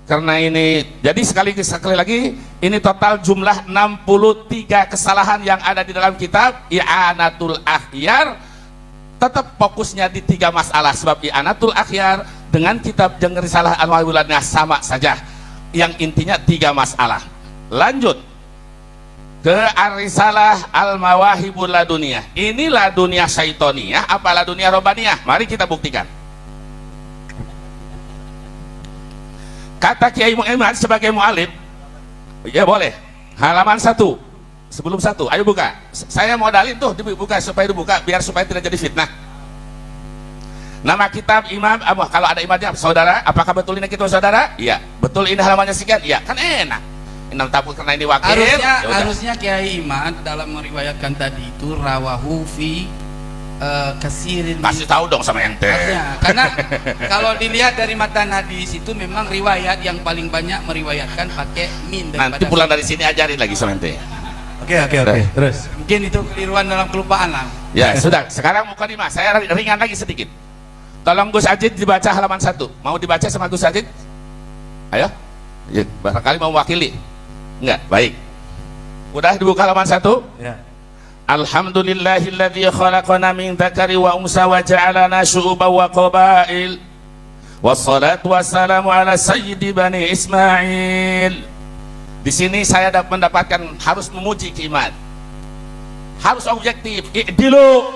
Karena ini, jadi sekali lagi, ini total jumlah 63 kesalahan yang ada di dalam kitab I'anatul Akhyar. Tetap fokusnya di 3 masalah, sebab I'anatul Akhyar dengan kitab yang risalah Al-Mawiladnya sama saja, yang intinya 3 masalah. Lanjut ke Ar-Risalah Al-Mawahibul Laduniyah. Ini laduniyah syaitoniyah apa laduniyah robaniyah? Mari kita buktikan. Kata Kiai Muhammad sebagai mu'alif, ya boleh, halaman 1 sebelum 1, ayo buka. Saya mau dalil tuh, dibuka supaya dibuka, biar supaya tidak jadi fitnah. Nama kitab Imam Abu, kalau ada imamnya, saudara, apakah betul ini kita saudara? Iya. Betul ini halamannya sekian? Iya. Kan enak. Ini tapi karena ini wakil. Harusnya Kiai Imam dalam meriwayatkan tadi itu rawahu fi kasirin. Kasih tahu dong sama ente. Karena kalau dilihat dari matan hadis itu memang riwayat yang paling banyak meriwayatkan pakai min. Nanti pulang dari sini ajarin lagi sama ente. Oke. Terus. Mungkin itu keliruan dalam kelupaan lah. Ya sudah. Sekarang mukadimah. Saya ringan lagi sedikit. Tolong Gus Ajid dibaca halaman 1. Mau dibaca sama Gus Ajid? Ayo. Ya, barangkali mau mewakili. Enggak. Baik. Udah dibuka halaman 1? Ya. Alhamdulillahilladzi khalaqana min dzakari wa unsa wa ja'alana syu'uban wa qabail. Wassalatu wassalamu ala sayyidi bani Ismail. Di sini saya mendapatkan harus memuji Kimat. Harus objektif, i'dilu,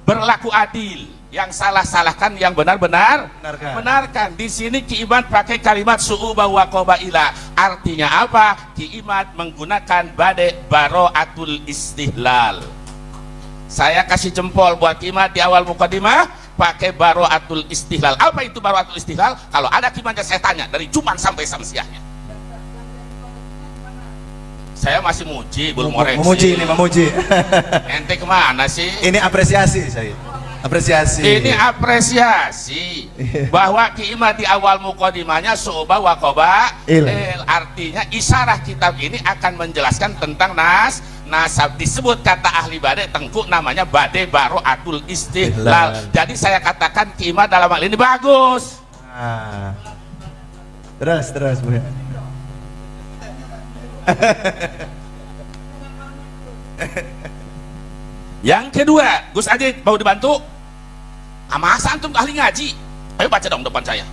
berlaku adil. Yang salah-salahkan, yang benar-benar benarkan. Di sini Ki Imad pakai kalimat su'uba wa qabaila. Artinya apa? Ki Imad menggunakan bade baro'atul istihlal. Saya kasih jempol buat Ki Imad di awal mukadimah pakai baro'atul istihlal. Apa itu baro'atul istihlal? Kalau ada Ki Imad saya tanya dari Jumat sampai Samsiahnya. Saya masih muji, belum koreksi. Memuji. Ente kemana sih? Ini apresiasi saya. Apresiasi. Ini apresiasi bahwa Ki Imad di awal mukadimahnya su'uba wa qabail. Artinya isyarah kitab ini akan menjelaskan tentang nasab. Disebut kata ahli bade tengku namanya bade baro'atul istihlal. Jadi saya katakan Ki Imad dalam hal ini bagus. Terus Bu. Yang kedua, Gus Ajid mau dibantu? Masa antum ahli ngaji? Ayo baca dong depan saya.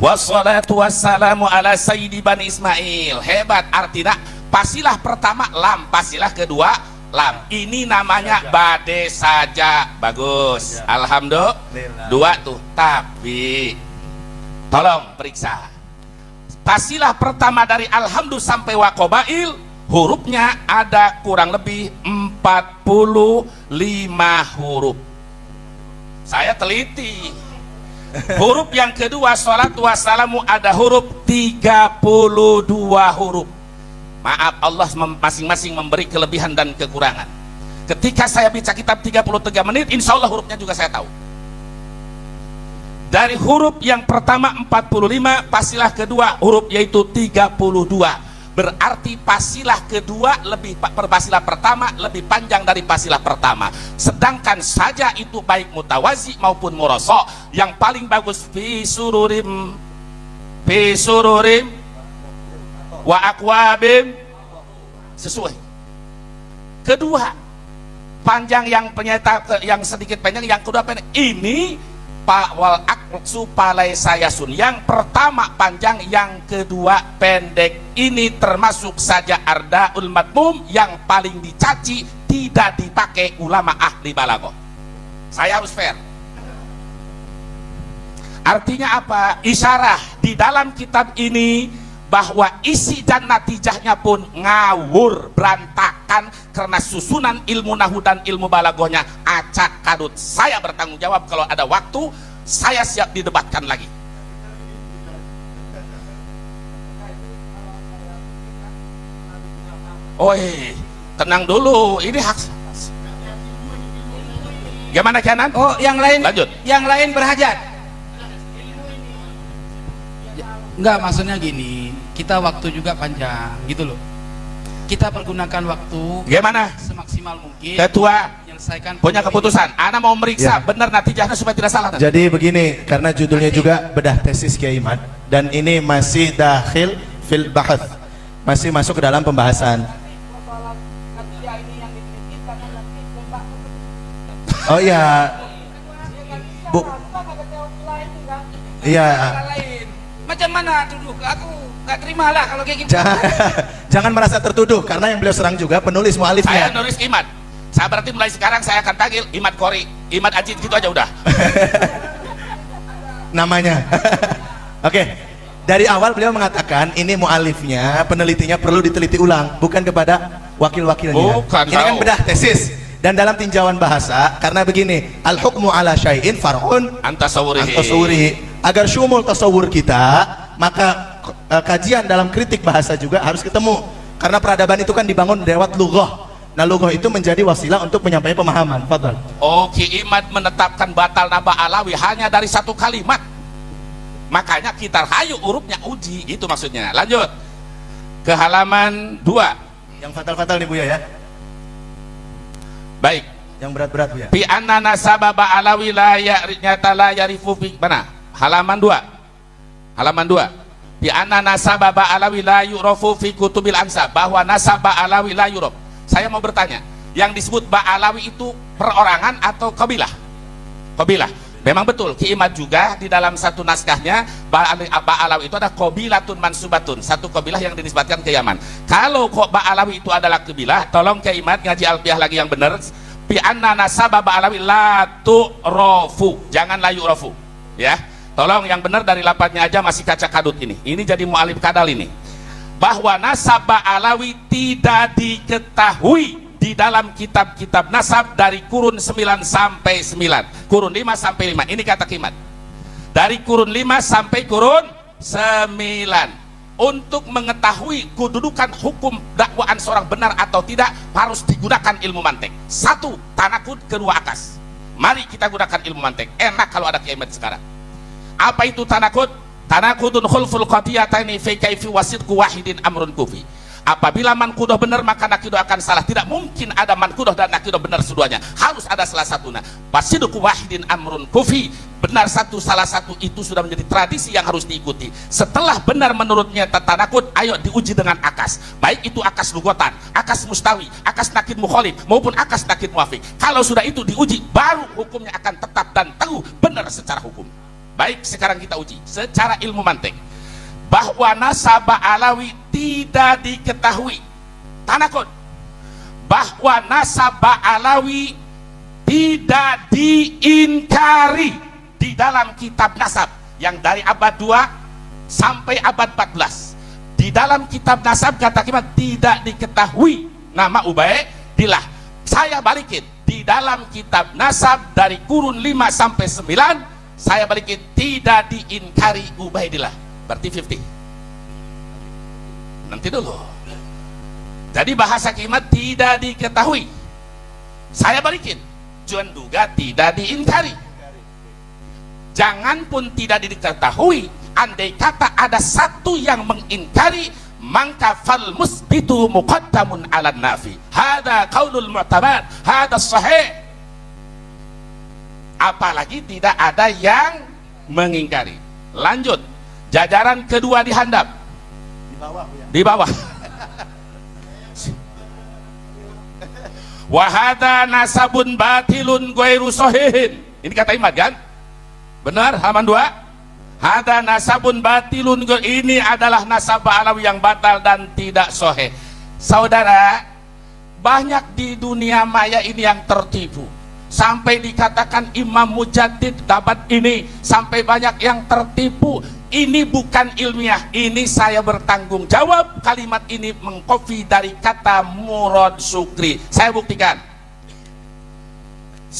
Wassalatu wassalamu ala sayyidi bani Ismail. Hebat, artinya pasilah pertama lam, pasilah kedua lam. Ini namanya bade saja. Bagus, alhamdulillah. Dua tuh, tapi tolong periksa. Pasilah pertama dari alhamdulillah sampai waqobail, hurufnya ada kurang lebih 45 huruf. Saya teliti. Huruf yang kedua salatu wassalamu ada huruf 32 huruf. Maaf, Allah masing-masing memberi kelebihan dan kekurangan. Ketika saya baca kitab 33 menit, insya Allah hurufnya juga saya tahu. Dari huruf yang pertama 45, pasilah kedua huruf yaitu 32. Berarti pasilah kedua pasilah pertama lebih panjang dari pasilah pertama. Sedangkan saja itu baik mutawazi maupun murosok, yang paling bagus fi sururim wa akwabim, sesuai. Kedua panjang, yang sedikit panjang, yang kedua pendek. Ini Pak wal aksu palai sayasun. Yang pertama panjang, yang kedua pendek. Ini termasuk saja ardaul matmum, yang paling dicaci, tidak dipakai ulama ahli balaghah. Saya harus fair. Artinya apa? Isyarah di dalam kitab ini bahwa isi dan natijahnya pun ngawur, berantakan karena susunan ilmu nahu dan ilmu balaghahnya acak kadut. Saya bertanggung jawab, kalau ada waktu saya siap didebatkan lagi. Oi, tenang dulu, ini hak. Gimana Kianan? Oh, yang lain lanjut. Yang lain berhajat. Enggak, maksudnya gini, kita waktu juga panjang gitu loh. Kita pergunakan waktu Gimana? semaksimal mungkin. Ketua Menyelesaikan punya keputusan. Ana mau meriksa Ya. benar natijahnya supaya tidak salah. Jadi begini, karena judulnya juga bedah tesis Kiai Iman, dan ini masih dakhil fil bahath, masih masuk ke dalam pembahasan. Oh iya, Bu. Iya. Macam mana tuduh ke aku? Gak terima lah kalau kayak gitu. Jangan merasa tertuduh, karena yang beliau serang juga penulis Saya mualifnya. nulis Imad. Saya berarti mulai sekarang saya akan panggil Imad Kori, Imad Ajit, gitu aja udah. Namanya. Oke. Dari awal beliau mengatakan ini mualifnya, penelitinya perlu diteliti ulang, bukan kepada wakil-wakilnya. Bukan, Ini kan tahu. bedah tesis. Dan dalam tinjauan bahasa, karena begini, al hukmu ala syai'in far'un Antasawurihi. tasawuri. Agar syumul tasawur kita, maka kajian dalam kritik bahasa juga harus ketemu. Karena peradaban itu kan dibangun lewat lughah. Nah, lughah itu menjadi wasilah untuk menyampaikan pemahaman. Fadhal. Oh, Ki Imad menetapkan batal naba alawi hanya dari satu kalimat. Makanya kita hayu hurufnya uji, itu maksudnya. Lanjut ke halaman 2. Yang fatal-fatal nih Buya ya. Baik. Yang berat-berat Buya. Fi anna nasaba alawi la ya'rinyata la yarifu fi mana? Halaman 2. Halaman 2. Fi anna nasaba alawi la yu'rafu fi kutubil ansab, bahwa nasaba alawi la yu'raf. Saya mau bertanya, yang disebut Ba'alawi itu perorangan atau kabilah? Kabilah. Memang betul, Ki Imad juga di dalam satu naskahnya Ba'alawi itu ada qabilatun mansubatun, satu kabilah yang dinisbatkan ke Yaman. Kalau kok Ba'alawi itu adalah kabilah, tolong Ki Imad ngaji alfiah lagi yang benar. Bi anna nasaba Ba'alawi la tu'rafu, jangan la yu'rafu. Ya. Tolong yang benar dari lapatnya aja masih kaca kadut ini. Ini jadi mu'alif kadal ini. Bahwa nasab Ba'alawi tidak diketahui di dalam kitab-kitab nasab dari kurun 9 sampai 9, kurun 5 sampai 5. Ini kata Kimat. Dari kurun 5 sampai kurun 9. Untuk mengetahui kedudukan hukum dakwaan seorang benar atau tidak, harus digunakan ilmu mantek. 1. Tanakud, kedua akas. Mari kita gunakan ilmu mantek. Enak kalau ada Kimat sekarang. Apa itu tanakud? Tanakudun khulful qadiyataini fi kaifi wasidku wahidin amrun kufi. Apabila mankudoh benar, maka nakidoh akan salah. Tidak mungkin ada mankudoh dan nakidoh benar seduanya. Harus ada salah satunya. Wasidku wahidin amrun kufi. Benar satu, salah satu, itu sudah menjadi tradisi yang harus diikuti. Setelah benar menurutnya tanakud, ayo diuji dengan akas. Baik itu akas lugotan, akas mustawi, akas nakid mukhalif, maupun akas nakid muafik. Kalau sudah itu diuji, baru hukumnya akan tetap dan tahu benar secara hukum. Baik, sekarang kita uji secara ilmu mantik bahwa nasab Alawi tidak diketahui. Tanakun bahwa nasab Alawi tidak diingkari di dalam kitab nasab yang dari abad 2 sampai abad 14. Di dalam kitab nasab kata kimat tidak diketahui nama Ubaidillah. Saya balikin di dalam kitab nasab dari kurun 5 sampai 9, saya balikin tidak diingkari Ubaidillah. Berarti 50. Nanti dulu. Jadi bahasa kimat tidak diketahui. Saya balikin. Juan duga tidak diingkari. Jangan pun tidak diketahui, andai kata ada satu yang mengingkari, maka fal musbitu muqaddamun ala nafi. Hada qaulul mu'tamad, hada sahih. Apalagi tidak ada yang mengingkari. Lanjut, jajaran kedua dihandap. Di bawah ya. Di bawah. Wahada nasabun batilun ghairu sahihin. Ini kata Imad kan? Benar, halaman 2. Hada nasabun batilun, ini adalah nasab Alawi yang batal dan tidak sahih. Saudara, banyak di dunia maya ini yang tertipu. Sampai dikatakan Imam Mujaddid dapat ini, sampai banyak yang tertipu. Ini bukan ilmiah, ini saya bertanggung jawab. Kalimat ini mengkopi dari kata Murad Sukri. Saya buktikan.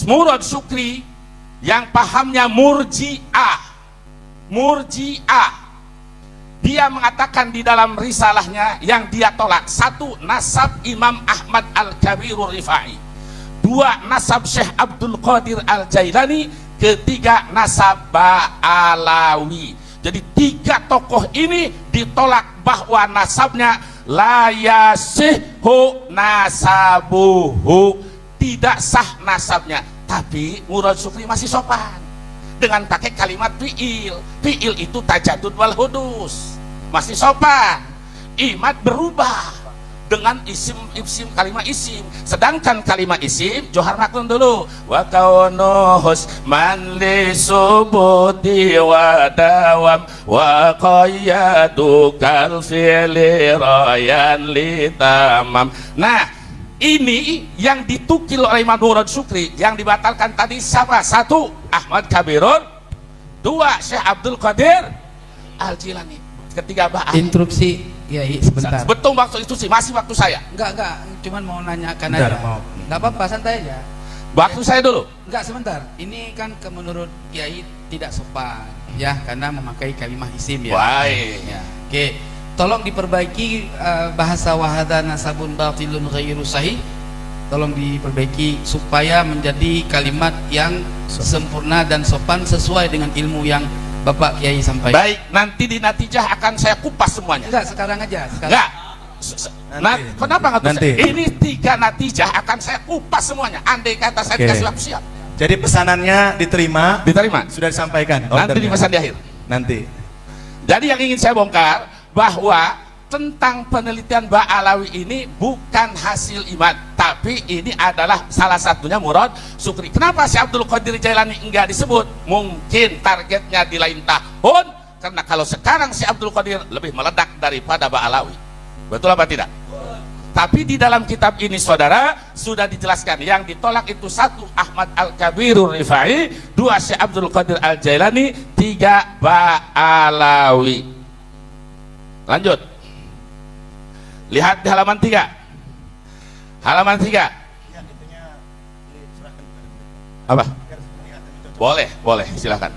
Murad Sukri yang pahamnya Murji'ah, dia mengatakan di dalam risalahnya yang dia tolak: 1. Nasab Imam Ahmad Al-Kabirur Rifai, 2. Nasab Syekh Abdul Qadir Al-Jailani, 3. Nasab Alawi. Jadi 3 tokoh ini ditolak bahwa nasabnya la yasihhu nasabuhu, tidak sah nasabnya. Tapi Murad Sukri masih sopan dengan pakai kalimat fi'il. Fi'il itu tajadud wal hudus, masih sopan. Imad berubah dengan isim kalimat isim. Sedangkan kalimat isim Johar maklum dulu, wa kaunuhus man li subuti wa dawam wa qayyadu kal fi'li rayan li tamam. Nah, ini yang ditukil oleh Imam Murad Sukri. Yang dibatalkan tadi siapa? 1. Ahmad Kabirun, 2. Syekh Abdul Qadir Al-Jilani, 3. Ba'ah. Instruksi Kiai sebentar. Betul waktu itu sih, masih waktu saya. Enggak, cuman mau nanyakan aja. Enggak apa-apa, santai aja. Waktu saya dulu. Enggak, sebentar. Ini kan menurut Kiai tidak sopan ya, karena memakai kalimat isim ya. Baik. Ya. Oke. Tolong diperbaiki bahasa wahada nasabun batilun ghairu sahih. Tolong diperbaiki supaya menjadi kalimat yang sempurna dan sopan sesuai dengan ilmu yang Bapak Kiai sampaikan. Baik, nanti di natijah akan saya kupas semuanya. Enggak, sekarang aja. Enggak. Kenapa nggak Nanti. Ini 3 natijah akan saya kupas semuanya. Andai kata saya Oke. dikasih waktu siap. Jadi pesanannya diterima, Diterima. sudah disampaikan. Nanti ordernya. dipesan di akhir. Nanti. Jadi yang ingin saya bongkar bahwa tentang penelitian Ba'alawi ini bukan hasil Imad, tapi ini adalah salah satunya Murad Sukri. Kenapa si Abdul Qadir Jailani enggak disebut? Mungkin targetnya di lain tahun, karena kalau sekarang si Abdul Qadir lebih meledak daripada Ba'alawi. Betul apa tidak? Tapi di dalam kitab ini saudara sudah dijelaskan yang ditolak itu 1. Ahmad Al-Kabirur Rifai, 2. Syekh Abdul Qadir Al-Jailani, 3. Ba'alawi. Lanjut, lihat di halaman 3. Halaman 3 apa? Boleh, silakan.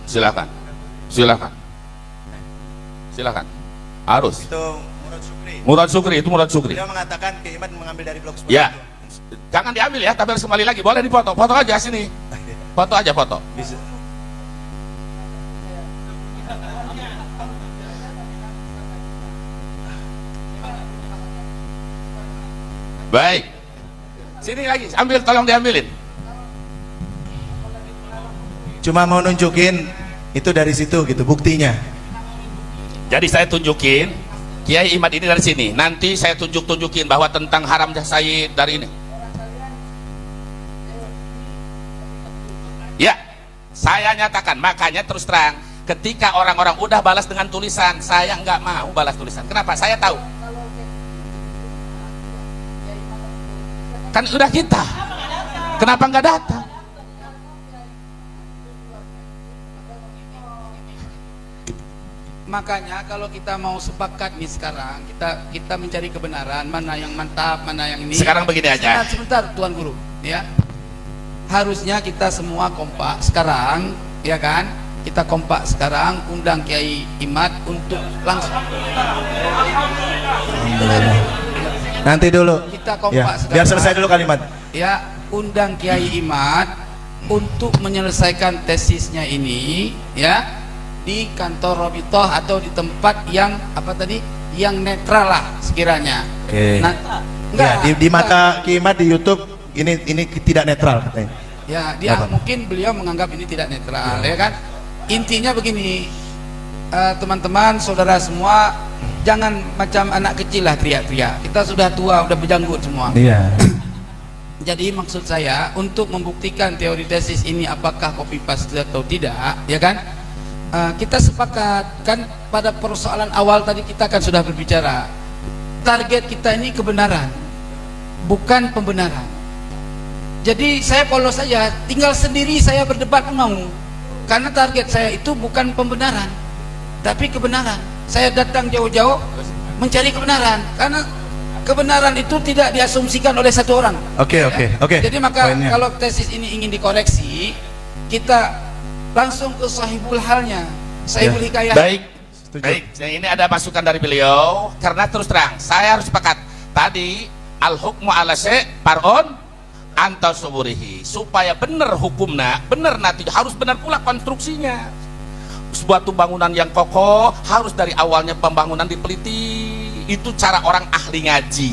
Harus. Itu Murad Sukri. Murad Sukri. Beliau mengatakan Kiai Imad mengambil dari blog sebelah Ya, itu. jangan diambil ya, tapi harus kembali lagi. Boleh dipoto, foto aja sini. Foto aja, foto. Bisa. Baik. Sini lagi, ambil, tolong diambilin. Cuma mau nunjukin itu dari situ gitu buktinya. Jadi saya tunjukin Kiai Imad ini dari sini. Nanti saya tunjukin bahwa tentang haramnya Sayyid dari ini. Ya, saya nyatakan. Makanya terus terang, Ketika orang-orang udah balas dengan tulisan, saya nggak mau balas tulisan. Kenapa? Saya tahu. Kan udah kita. Kenapa nggak datang? Makanya kalau kita mau sepakat nih sekarang, kita mencari kebenaran, mana yang mantap, mana yang ini. Sekarang begini aja. Sebentar Tuan Guru, ya. Harusnya kita semua kompak sekarang, ya kan? Kita kompak sekarang, undang Kiai Imad untuk langsung. Nanti dulu. Kita kompak Ya, sekarang. biar selesai dulu kalimat. Ya, undang Kiai Imad untuk menyelesaikan tesisnya ini, ya, di kantor Robitoh atau di tempat yang apa tadi, yang netral lah sekiranya. Oke. Nah, Ya, di mata Ki Imad di YouTube ini tidak netral katanya. Ya, dia Apa? mungkin beliau menganggap ini tidak netral, ya kan? Intinya begini, teman-teman, saudara semua, jangan macam anak kecil lah teriak-teriak. Kita sudah tua, udah berjanggut semua. Iya. Jadi maksud saya untuk membuktikan teori tesis ini apakah copy paste atau tidak, ya kan? Kita sepakat kan pada persoalan awal tadi kita kan sudah berbicara. Target kita ini kebenaran, bukan pembenaran. Jadi saya polos saja, tinggal sendiri saya berdebat mau. Karena target saya itu bukan pembenaran, tapi kebenaran. Saya datang jauh-jauh mencari kebenaran, karena kebenaran itu tidak diasumsikan oleh satu orang. Oke. Jadi maka Poinnya. kalau tesis ini ingin dikoreksi, kita langsung ke sahibul halnya, sahibul hikayah. Baik. Baik, ini ada masukan dari beliau. Karena terus terang, saya harus sepakat. Tadi al-hukmu ala syai' far'un anta suburihi. Supaya benar hukumnya, benar nanti harus benar pula konstruksinya. Sebuah bangunan yang kokoh harus dari awalnya pembangunan diteliti. Itu cara orang ahli ngaji.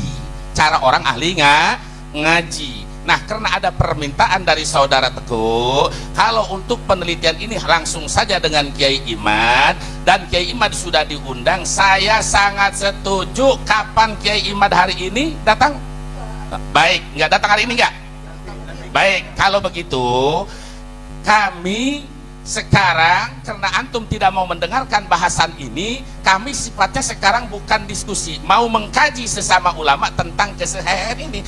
Cara orang ahli ngaji. Nah, karena ada permintaan dari saudara Teguh, kalau untuk penelitian ini langsung saja dengan Kiai Imad, dan Kiai Imad sudah diundang, saya sangat setuju. Kapan Kiai Imad hari ini datang? Baik, nggak datang hari ini nggak? Baik, kalau begitu kami sekarang, karena antum tidak mau mendengarkan bahasan ini, kami sifatnya sekarang bukan diskusi, mau mengkaji sesama ulama tentang keseharian ini.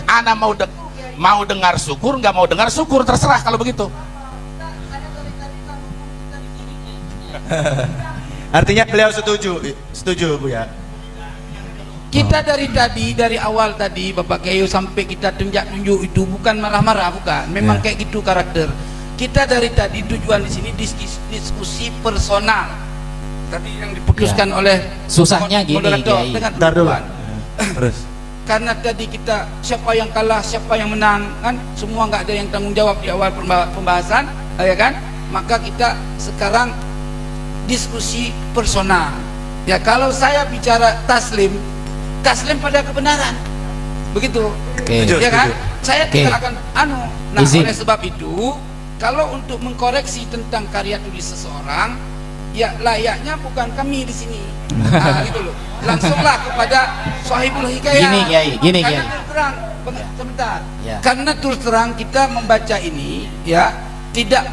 Ana mau dengar syukur, nggak mau dengar syukur, terserah kalau begitu. Artinya beliau setuju Bu ya. Kita dari awal tadi Bapak Kiai sampai kita tunjuk itu bukan marah-marah, bukan. Memang Ya. kayak gitu karakter. Kita dari tadi tujuan di sini diskusi personal. Tadi yang diputuskan oleh Susahnya gini, moderator Kiai. dengan Bentar dulu. tujuan. Terus. Karena tadi kita siapa yang kalah, siapa yang menang, kan semua nggak ada yang tanggung jawab di awal pembahasan, ya kan? Maka kita sekarang diskusi personal. Ya, kalau saya bicara taslim pada kebenaran, begitu. Oke. Ya kan? Saya Oke. tidak akan Nah, Izin. oleh sebab itu, kalau untuk mengkoreksi tentang karya tulis seseorang, ya layaknya bukan kami di sini. Nah, gitu loh. Langsunglah kepada sahibul hikayah. Gini, Kiai, gini, Karena Kiai. terus terang, sebentar. Ya. Karena terus terang kita membaca ini, ya tidak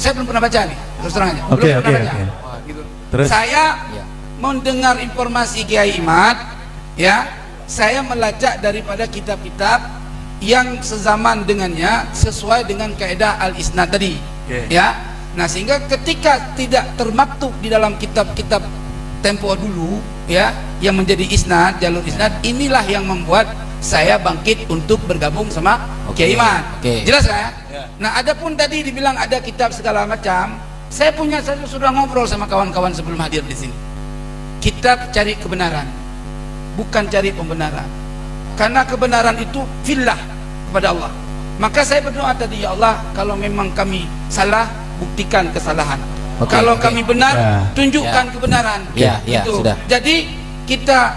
saya belum pernah baca nih, terus terang aja. Oke, Belum pernah oke, baca. oke. Wah, gitu. Terus? Saya Ya. mendengar informasi Kiai Imad, ya, saya melacak daripada kitab-kitab yang sezaman dengannya sesuai dengan kaidah al-isnad tadi. Oke. Ya. Nah, sehingga ketika tidak termaktub di dalam kitab-kitab tempo dulu, ya, yang menjadi isnad, jalur isnad, inilah yang membuat saya bangkit untuk bergabung sama Oke, Kiai Imad. oke. Jelas kan? Nah, adapun tadi dibilang ada kitab segala macam, saya sudah ngobrol sama kawan-kawan sebelum hadir di sini. Kitab cari kebenaran, bukan cari pembenaran. Karena kebenaran itu fillah kepada Allah. Maka saya berdoa tadi, ya Allah, kalau memang kami salah, buktikan kesalahan. Oke, Kalau oke. kami benar, Ya. tunjukkan kebenaran. Ya, ya, Gitu. sudah. Jadi kita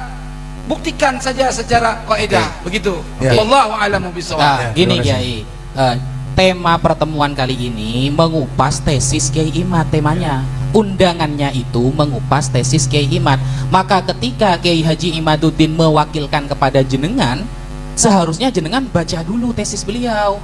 buktikan saja secara kaidah, begitu. Ya. Wallahu a'lamu bishawab. Nah, Ya, gini terima kasih. Kiai. Tema pertemuan kali ini mengupas tesis Kiai Imad, temanya. Undangannya itu mengupas tesis Kiai Imad. Maka ketika Kiai Haji Imaduddin mewakilkan kepada jenengan, seharusnya jenengan baca dulu tesis beliau.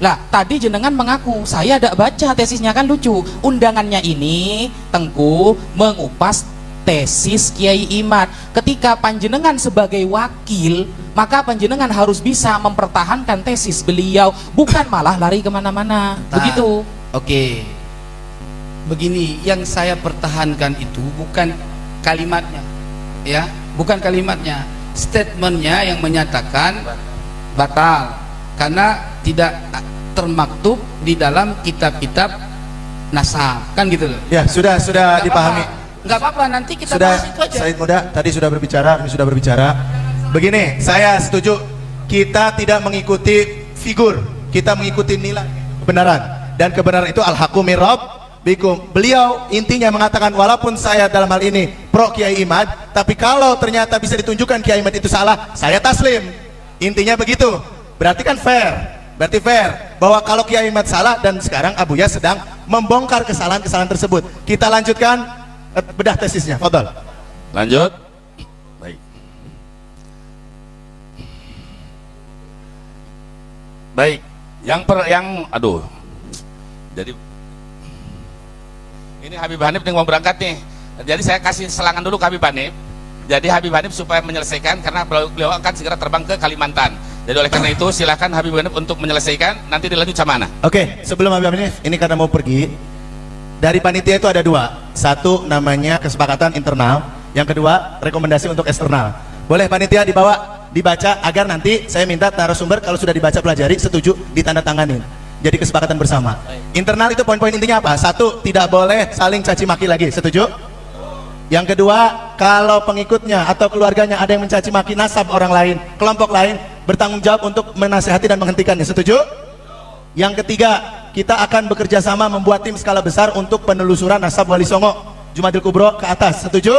Lah, tadi jenengan mengaku saya tidak baca tesisnya, kan lucu. Undangannya ini Tengku mengupas tesis Kiai Imad. Ketika panjenengan sebagai wakil, maka panjenengan harus bisa mempertahankan tesis beliau, bukan malah lari kemana-mana. Begitu. Oke. Begini, yang saya pertahankan itu bukan kalimatnya, ya, bukan kalimatnya, statementnya yang menyatakan batal karena tidak termaktub di dalam kitab-kitab nasab, kan gitu loh. Ya, sudah dipahami. Nggak apa-apa, nanti kita Sudah, bahas itu aja. Said Muda tadi sudah berbicara, kami sudah berbicara. Begini, saya setuju. Kita tidak mengikuti figur, kita mengikuti nilai kebenaran. Dan kebenaran itu al-haqqu min rabbikum. Beliau intinya mengatakan, walaupun saya dalam hal ini pro Kiai Imad, tapi kalau ternyata bisa ditunjukkan Kiai Imad itu salah, saya taslim. Intinya begitu. Berarti kan fair. Berarti fair bahwa kalau Kiai Imad salah dan sekarang Abuya sedang membongkar kesalahan-kesalahan tersebut. Kita lanjutkan bedah tesisnya. Fadhal. Lanjut. Baik. Baik. Aduh. Jadi ini Habib Hanif yang mau berangkat nih. Jadi saya kasih selangan dulu ke Habib Hanif. Jadi Habib Hanif supaya menyelesaikan, karena beliau akan segera terbang ke Kalimantan. Jadi oleh karena itu silakan Habib Hanif untuk menyelesaikan, nanti dilanjut sama mana. Oke, sebelum Habib Hanif, ini karena mau pergi, dari panitia itu ada dua. Satu namanya kesepakatan internal, yang kedua rekomendasi untuk eksternal. Boleh panitia dibaca agar nanti saya minta narasumber kalau sudah dibaca pelajari, setuju, ditandatanganin. Jadi kesepakatan bersama. Internal itu poin-poin intinya apa? Satu, tidak boleh saling caci maki lagi, setuju? Yang kedua, kalau pengikutnya atau keluarganya ada yang mencaci maki nasab orang lain, kelompok lain, bertanggung jawab untuk menasehati dan menghentikannya, setuju? Yang ketiga, kita akan bekerja sama membuat tim skala besar untuk penelusuran nasab Wali Songo Jumadil Kubro ke atas, setuju?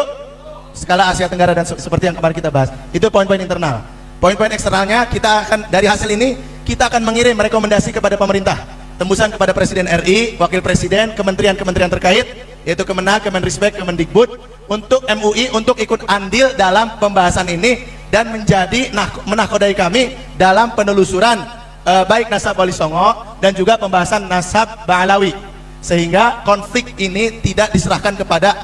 Skala Asia Tenggara dan seperti yang kemarin kita bahas. Itu poin-poin internal. Poin-poin eksternalnya, kita akan dari hasil ini kita akan mengirim rekomendasi kepada pemerintah, tembusan kepada Presiden RI, Wakil Presiden, kementerian-kementerian terkait, yaitu Kemenag, Kemenristek, Kemendikbud, untuk MUI untuk ikut andil dalam pembahasan ini dan menjadi menakodai kami dalam penelusuran baik nasab Wali Songo dan juga pembahasan nasab Ba'alawi, sehingga konflik ini tidak diserahkan kepada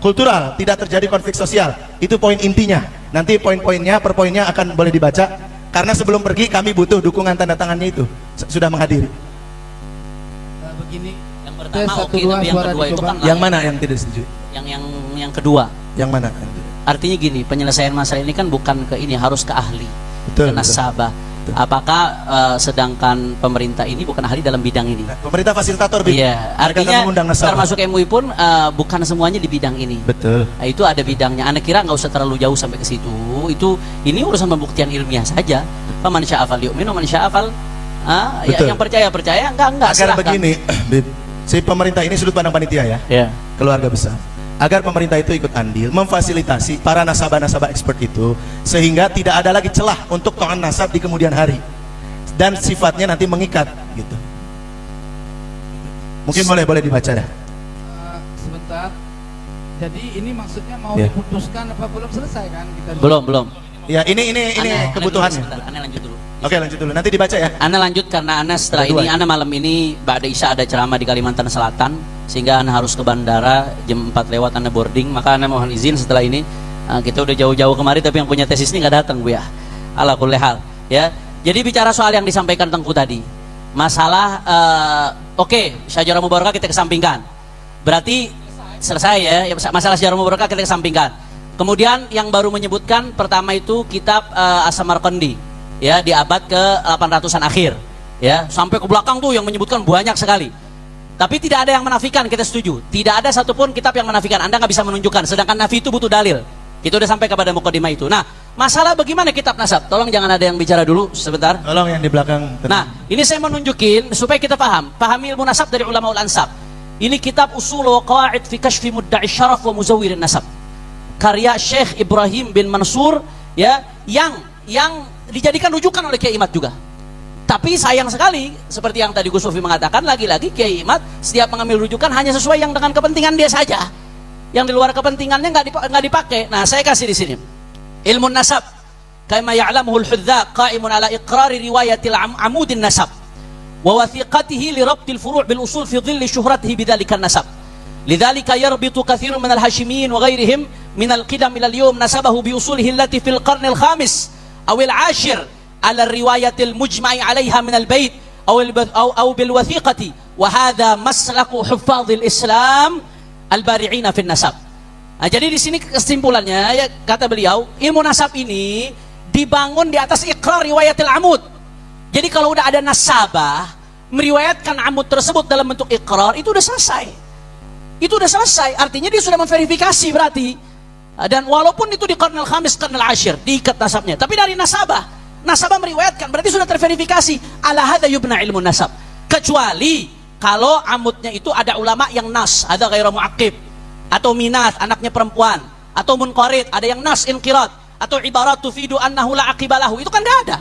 kultural, tidak terjadi konflik sosial. Itu poin intinya. Nanti poin-poinnya per poinnya akan boleh dibaca, karena sebelum pergi kami butuh dukungan tanda tangannya itu sudah menghadiri. Begini, Yang pertama oke, tapi yang kedua itu kan Yang mana yang tidak setuju? yang kedua. Yang mana? Artinya gini, penyelesaian masalah ini kan bukan ke ini, harus ke ahli, Betul, ke nasabah. Apakah sedangkan pemerintah ini bukan ahli dalam bidang ini? Pemerintah fasilitator, Bib. Iya, Mereka artinya akan mengundang nasabah. termasuk MUI pun bukan semuanya di bidang ini. Betul. Nah, itu ada bidangnya. Anda kira nggak usah terlalu jauh sampai ke situ. Ini urusan pembuktian ilmiah saja. Faman sya'afal yu'min wa man sya'afal ya, yang percaya enggak Agar silahkan. begini, Bib, si pemerintah ini sudut pandang panitia ya, Ya. keluarga besar. Agar pemerintah itu ikut andil, memfasilitasi para nasabah-nasabah expert itu, sehingga tidak ada lagi celah untuk to'an nasab di kemudian hari, dan sifatnya nanti mengikat gitu. Mungkin boleh dibaca dah. sebentar. Jadi ini maksudnya mau Ya. diputuskan apa belum selesai kan? Kita Belum. Ya, ini Ana kebutuhannya. lanjut dulu. Oke, lanjut dulu. Nanti dibaca ya. Ana lanjut karena Ana setelah Ada dua, ini ya? Ana malam ini Ba'da Isya ada ceramah di Kalimantan Selatan, sehingga Ana harus ke bandara jam 4 lewat, Ana boarding, maka Ana mohon izin setelah ini. Kita udah jauh-jauh kemari, tapi yang punya tesis ini nggak datang, Bu ya. Ala kulli hal, ya. Jadi bicara soal yang disampaikan Tengku tadi, masalah oke, syajarah mubarakah kita kesampingkan. Berarti selesai ya, masalah syajarah mubarakah kita kesampingkan. Kemudian yang baru menyebutkan pertama itu kitab As-Samarqandi, ya, di abad ke-800-an akhir, ya, sampai ke belakang tuh yang menyebutkan banyak sekali. Tapi tidak ada yang menafikan, kita setuju. Tidak ada satupun kitab yang menafikan. Anda nggak bisa menunjukkan. Sedangkan nafi itu butuh dalil. Kita udah sampai kepada mukadimah itu. Nah, masalah bagaimana kitab nasab? Tolong jangan ada yang bicara dulu sebentar. Tolong yang di belakang. Nah, ini saya menunjukin supaya kita pahami ilmu nasab dari ulama ul-ansab. Ini kitab Usul wa Qawaid fi Kashfi Mudda'i Syaraf wa Muzawwirin Nasab, karya Syekh Ibrahim bin Mansur, ya, yang dijadikan rujukan oleh Kiai Imad juga. Tapi sayang sekali, seperti yang tadi Gus Sofi mengatakan, lagi-lagi Kiai Imad setiap mengambil rujukan hanya sesuai yang dengan kepentingan dia saja. Yang di luar kepentingannya nggak dipakai. Nah, saya kasih di sini ilmu nasab kama ya'lamuhu al-hudzaq qa'imun ala iqrari riwayatil amudin nasab wa wathiqatihi li rabtil furu' bil usul fi dhilli syuhratihi bidzalika an-nasab. Lidzalika yarbitu katsirun min al-hashimiyyin wa ghairihim min al-qidam ila al-yawm nasabahu bi usulihi allati fil qarn al-khamis aw al-ashir ala riwayatil mujma'i 'alayha min al-bait aw bil wathiqati wa hadha maslaku huffadhil Islam al-bari'ina fin nasab. Nah, jadi di sini kesimpulannya ya, kata beliau, ilmu nasab ini dibangun di atas ikrar riwayatil amud. Jadi kalau udah ada nasabah meriwayatkan amud tersebut dalam bentuk ikrar, itu udah selesai. Itu udah selesai, artinya dia sudah memverifikasi berarti. Dan walaupun itu di qarnal khamis, qarnal ashir, diikat nasabnya. Tapi dari nasabah meriwayatkan, berarti sudah terverifikasi. Ala hadza yubna ilmu nasab. Kecuali kalau amudnya itu ada ulama yang nas, ada ghairu mu'aqib, atau minas, anaknya perempuan, atau munqarid, ada yang nas inqirat, atau ibarat tufidu annahu la aqibalahu, itu kan nggak ada.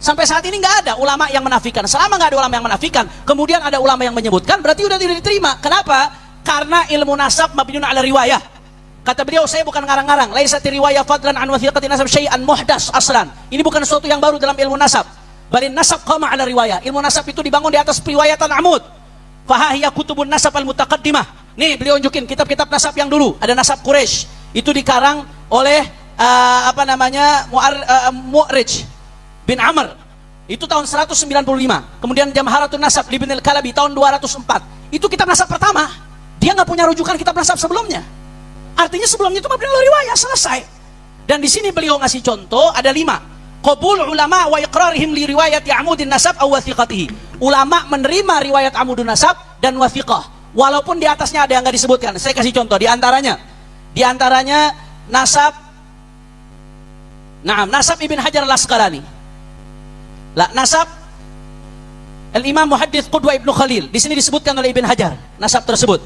Sampai saat ini nggak ada ulama yang menafikan. Selama nggak ada ulama yang menafikan, kemudian ada ulama yang menyebutkan, berarti udah tidak diterima. Kenapa? Karena ilmu nasab mabniun ala riwayah. Kata beliau, saya bukan ngarang-ngarang. Laisat riwayah fadlan an wathiqati nasab syai'an muhdas aslan. Ini bukan sesuatu yang baru dalam ilmu nasab. Balin nasab qama ala riwayah. Ilmu nasab itu dibangun di atas periwayatan amud. Fahahiya kutubun nasab al-mutaqaddimah. Nih beliau unjukin kitab-kitab nasab yang dulu. Ada nasab Quraisy. Itu dikarang oleh Mu'rij bin Amr. Itu tahun 195. Kemudian Jamharatun Nasab Ibn al-Kalabi tahun 204. Itu kitab nasab pertama. Dia nggak punya rujukan kitab nasab sebelumnya. Artinya sebelumnya itu mabni ala riwayah, selesai. Dan di sini beliau ngasih contoh ada 5. Qabul ulama wa iqrarihim li riwayati amudin nasab aw wathiqatihi. Ulama menerima riwayat amudun nasab dan wathiqah. Walaupun di atasnya ada yang nggak disebutkan. Saya kasih contoh di antaranya nasab Ibn Hajar al-Asqalani. Nasab Al-Imam Muhaddits Qudwah Ibnu Khalil. Di sini disebutkan oleh Ibn Hajar nasab tersebut.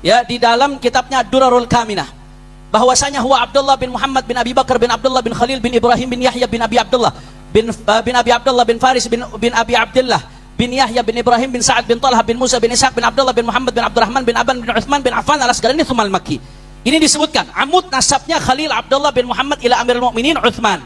Ya, di dalam kitabnya Durarul Kaminah. Bahwasanya huwa Abdullah bin Muhammad bin Abi Bakar bin Abdullah bin Khalil bin Ibrahim bin Yahya bin Abi Abdullah bin Abi Abdullah bin Faris bin Abi Abdullah bin Yahya bin Ibrahim bin Sa'ad bin Talha bin Musa bin Ishaq bin Abdullah bin Muhammad bin Abdurrahman bin Aban bin Uthman bin Affan al-Asqalani Thumal Makki. Ini disebutkan amud nasabnya Khalil Abdullah bin Muhammad ila Amirul Mukminin Uthman.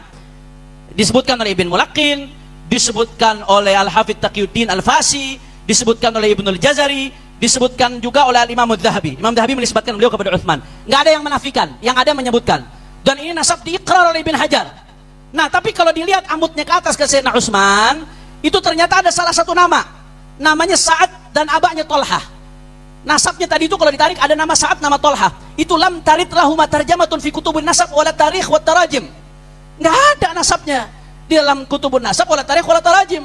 Disebutkan oleh Ibn Mulaqin, disebutkan oleh Al-Hafidz Taqiyuddin Al-Fasi, disebutkan oleh Ibnul Jazari, disebutkan juga oleh Imam Adz-Dzahabi. Imam Adz-Dzahabi menisbatkan beliau kepada Uthman. Enggak ada yang menafikan, yang ada menyebutkan. Dan ini nasab diikrar oleh Ibn Hajar. Nah, tapi kalau dilihat amudnya ke atas ke Sayyidina Utsman, itu ternyata ada salah satu nama. Namanya Sa'ad dan abahnya Tolhah. Nasabnya tadi itu kalau ditarik ada nama Sa'ad, nama Tolhah. Itu lam tarid lahu tarjamatun fi kutubun nasab wala tarikh wa tarajim. Enggak ada nasabnya di dalam kutubun nasab wala tarikh wala tarajim.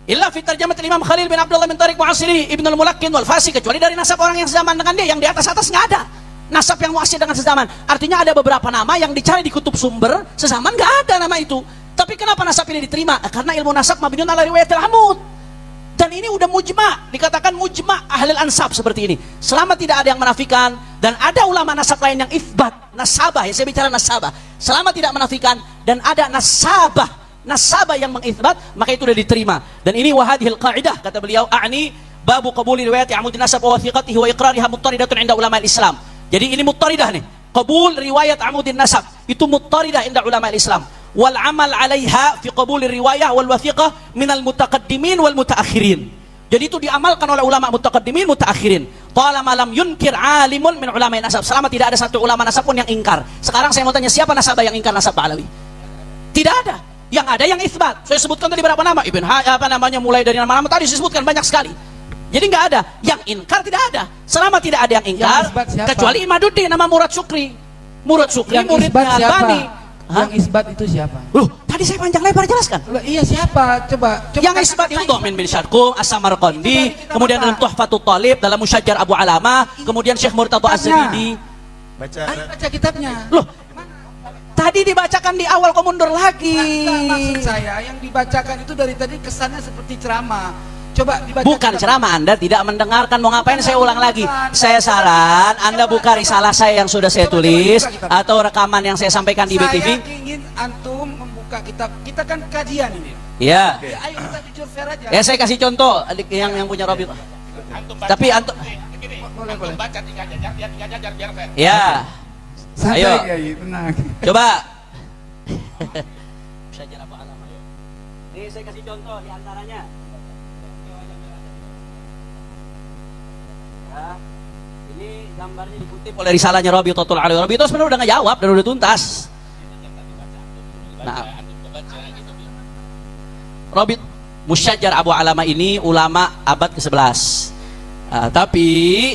Illa fi tarjamat Imam Khalil bin Abdullah bin Tariq Mu'asiri Ibnul Mulaqin wal Fasi, kecuali dari nasab orang yang sezaman dengan dia, yang di atas-atas enggak ada. Nasab yang muasir dengan sezaman. Artinya ada beberapa nama yang dicari di kutub sumber sezaman enggak ada nama itu. Tapi kenapa nasab ini diterima? Karena ilmu nasab mabniun ala riwayatil amud. Dan ini udah mujma', dikatakan mujma' ahlul ansab seperti ini. Selama tidak ada yang menafikan dan ada ulama nasab lain yang itsbat, nasabah, ya saya bicara nasabah. Selama tidak menafikan dan ada nasabah yang mengitsbat, maka itu sudah diterima. Dan ini wahadhil qaidah, kata beliau, a'ni babu qabuli riwayati amudin nasab wa wathiqatihi wa iqrariha muttaridatun 'inda ulama al-Islam. Jadi ini muttaridah nih. Qabul riwayat amudin nasab itu muttaridah 'inda ulama al-Islam. Wal amal 'alaiha fi qabul riwayah wal wathiqah minal mutaqaddimin wal mutaakhirin. Jadi itu diamalkan oleh ulama mutaqaddimin, mutaakhirin. Talama lam yunkir 'alimun min ulama nasab. Selama tidak ada satu ulama nasab pun yang ingkar. Sekarang saya mau tanya, siapa nasabah yang ingkar nasab Ba'alawi? Tidak ada. Yang ada yang itsbat. Saya sebutkan tadi berapa nama? Mulai dari nama-nama tadi disebutkan banyak sekali. Jadi nggak ada. Yang ingkar tidak ada. Selama tidak ada yang ingkar, kecuali Imaduddin nama Murad Syukri. Murad Syukri muridnya Albani. Yang isbat itu siapa? Loh, tadi saya panjang lebar jelaskan. Loh, iya siapa? Coba yang isbat itu Tu'min bin Syarqum, As-Samarqandi, kemudian dalam Tuhfatut Talib, dalam Musyajjar Abu Alamah, kemudian Syekh Murtadha Az-Zabidi. Baca kitabnya. Loh, tadi dibacakan di awal, kok mundur lagi? Maksud saya yang dibacakan itu dari tadi kesannya seperti ceramah. Coba dibaca. Bukan ceramah, Anda tidak mendengarkan, mau ngapain saya ulang lagi? Saya saran Anda buka risalah saya yang sudah saya tulis atau rekaman yang saya sampaikan di BTV. Saya ingin antum membuka kitab. Kita kan kajian ini. Iya. Ayo kita jujur fair aja. Ya saya kasih contoh yang punya Robi. Tapi antum boleh. Baca tiga jajar biar fair. Ya. Ayo. Tenang. Coba. Musyajar Abu Alamah. Ini saya kasih contoh di antaranya. Ya, ini gambarnya dikutip oleh risalahnya Rabi'atul Alawi. Rabi'atul sebenarnya udah ngejawab dan udah tuntas. Nah, Rabi' Musyajar Abu Alamah ini ulama abad ke-11. Tapi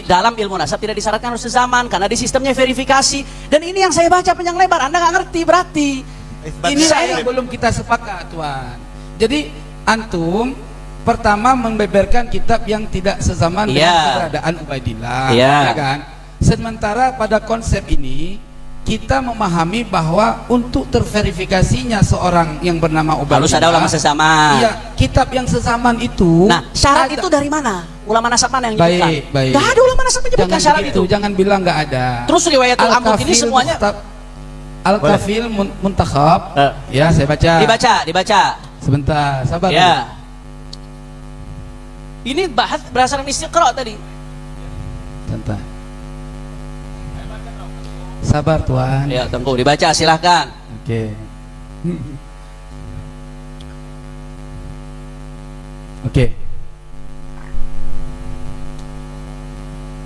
dalam ilmu nasab tidak disyaratkan harus sezaman karena di sistemnya verifikasi. Dan ini yang saya baca panjang lebar, Anda nggak ngerti berarti. Inilah yang belum kita sepakat, Tuan. Jadi antum pertama membeberkan kitab yang tidak sezaman dengan keberadaan Ubaidillah, ya kan? Sementara pada konsep ini kita memahami bahwa untuk terverifikasinya seorang yang bernama Ubaidillah harus ada ulama sezaman. Iya, kitab yang sezaman itu. Nah, syarat itu dari mana? Ulama nasab mana yang menyebutkan? Baik. Gak ada ulama nasab menyebutkan Jangan syarat begitu, itu. jangan bilang nggak ada. Terus riwayatul Amud ini semuanya Al-Kafil Muntakhab. Ya, saya baca. Dibaca. Sebentar, sabar. Ya. Ini bahas berdasarkan istiqra tadi. Sebentar. Sabar, Tuan. Ya, tunggu dibaca silahkan. Oke. Oke.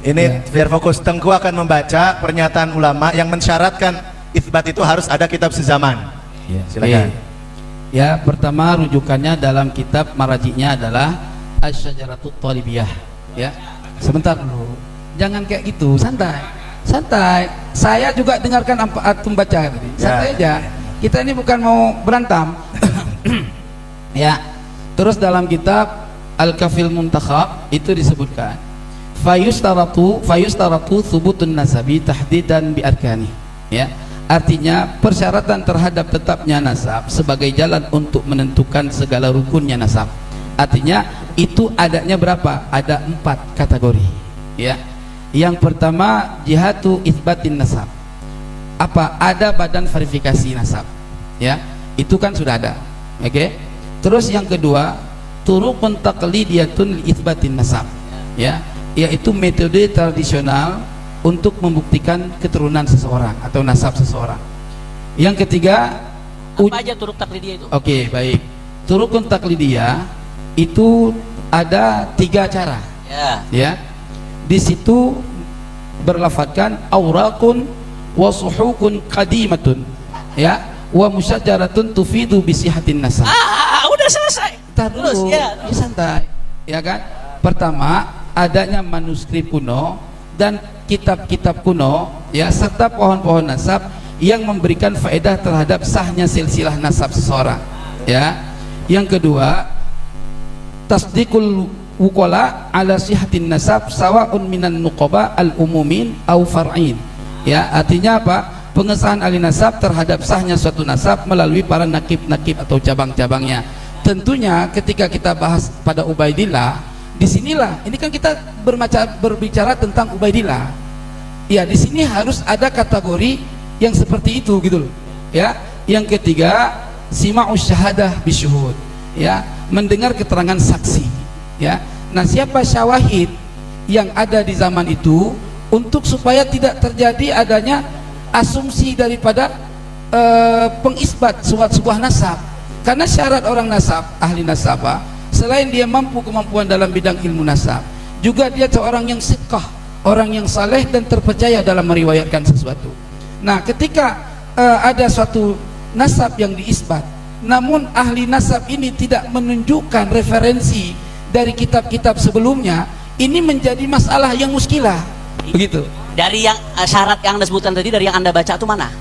Ini biar fokus. Tengku akan membaca pernyataan ulama yang mensyaratkan itsbat itu harus ada kitab sezaman. Ya, silakan. Ya, pertama rujukannya dalam kitab marajiknya adalah Asy-Syajaratut Thalibiyah. Ya. Sebentar dulu. Jangan kayak gitu, santai. Saya juga dengarkan antum baca tadi. Santai aja. Kita ini bukan mau berantem. Ya. Terus dalam kitab Al-Kafil Muntakhab itu disebutkan fayustaratu thubutun nasabi tahdidan bi arkani. Ya. Artinya persyaratan terhadap tetapnya nasab sebagai jalan untuk menentukan segala rukunnya nasab. Artinya itu adanya berapa? Ada 4 kategori. Ya. Yang pertama jihatu itsbatin nasab. Apa? Ada badan verifikasi nasab. Ya. Itu kan sudah ada. Oke. Terus yang kedua, turuqun taqlidiyatun li itsbatin nasab. Ya, yaitu metode tradisional untuk membuktikan keturunan seseorang atau nasab seseorang. Yang ketiga, apa aja turuk taklidiyah itu? Oke, baik. Turuqun taqlidiyah itu ada 3 cara. Ya. Di situ berlafadzkan auraqun wa suhukun qadimatun. Ya, wa musyajaratun tufidu bi sihatin nasab. Udah selesai. Terus ya, santai. Ya kan? Pertama, adanya manuskrip kuno dan kitab-kitab kuno, ya, serta pohon-pohon nasab yang memberikan faedah terhadap sahnya silsilah nasab seseorang. Ya. Yang kedua, tasdiqul wuqala ala sihatin nasab sawa'un minan nuqaba al-umumin au far'in. Ya, artinya apa? Pengesahan ahli nasab terhadap sahnya suatu nasab melalui para nakib-nakib atau cabang-cabangnya. Tentunya ketika kita bahas pada Ubaidillah, disinilah ini kan kita berbicara tentang Ubaidillah. Ya, di sini harus ada kategori yang seperti itu gitu loh. Ya, yang ketiga sima'us syahadah bisyuhud. Ya, mendengar keterangan saksi. Ya, nah siapa syawahid yang ada di zaman itu untuk supaya tidak terjadi adanya asumsi daripada pengisbat sebuah nasab. Karena syarat orang nasab, ahli nasabah, selain dia mampu kemampuan dalam bidang ilmu nasab, juga dia seorang yang siqah, orang yang saleh dan terpercaya dalam meriwayatkan sesuatu. Nah, ketika ada suatu nasab yang diisbat, namun ahli nasab ini tidak menunjukkan referensi dari kitab-kitab sebelumnya, ini menjadi masalah yang muskilah. Begitu. Dari yang syarat yang Anda sebutkan tadi, dari yang Anda baca itu mana?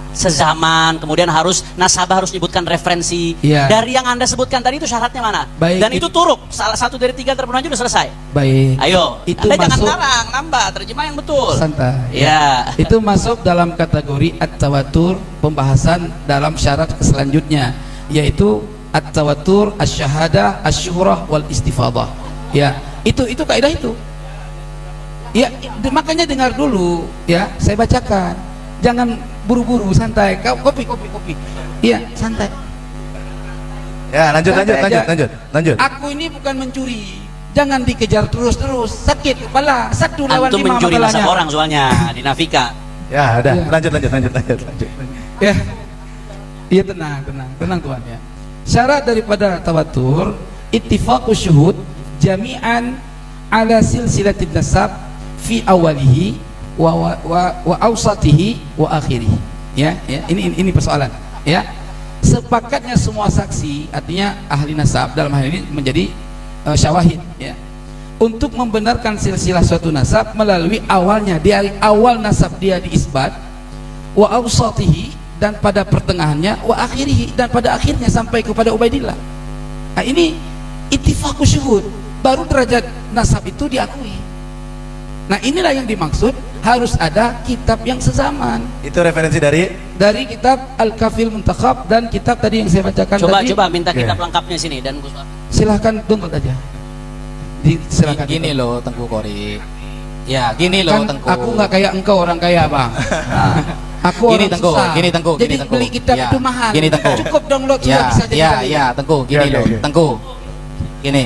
Sezaman, kemudian harus nasabah harus menyebutkan referensi. Ya. Dari yang Anda sebutkan tadi itu syaratnya mana? Baik, dan itu turuk, salah satu dari 3 terpenuhi sudah selesai. Baik. Ayo, itu Anda masuk, jangan ngarang, nambah, terjemah yang betul. Santai. Ya. Itu masuk dalam kategori at-tawatur, pembahasan dalam syarat selanjutnya, yaitu at-tawatur, asy-syahadah, asy-syuhrah wal istifadah. Ya, itu kaidah itu. Ya, makanya dengar dulu, ya, saya bacakan. Jangan buru-buru, santai. Kopi. Iya, santai. Ya, lanjut. Aku ini bukan mencuri. Jangan dikejar terus. Sakit kepala. 1 lawan 5 Antum mencuri makalahnya. nasab orang soalnya di Nafika. Ya, udah. Ya. Lanjut. Ya. Iya, tenang Tuhan ya. Syarat daripada tawatur ittifaqu syuhud jami'an ala silsilatin nasab fi awalihi wa awsatihi wa akhirih. Ya, ini persoalan ya. Sepakatnya semua saksi, artinya ahli nasab dalam hal ini menjadi syawahid ya, untuk membenarkan silsilah suatu nasab melalui awalnya, dari awal nasab dia diisbat, wa awsatihi, dan pada pertengahannya, wa akhirihi, dan pada akhirnya sampai kepada Ubaidillah. Nah, ini ittifaqu syuhud, baru derajat nasab itu diakui. Nah, inilah yang dimaksud harus ada kitab yang sezaman. Itu referensi dari kitab Al-Kafil Muntakhab dan kitab tadi yang saya bacakan tadi. Coba minta kitab lengkapnya sini dan Gus. Silahkan download aja. Silakan. Gini loh Tengku Kori. Ya, gini loh Kan Tengku. aku nggak kayak engkau orang kaya, Bang. Nah, aku Gini orang Tengku, susah. gini Tengku, Jadi gini Tengku. beli kitab Ya, itu mahal. gini Tengku. Cukup download sudah Ya, bisa jadi ya, dalil. ya, Tengku, gini Ya, loh, ya. Tengku. Gini,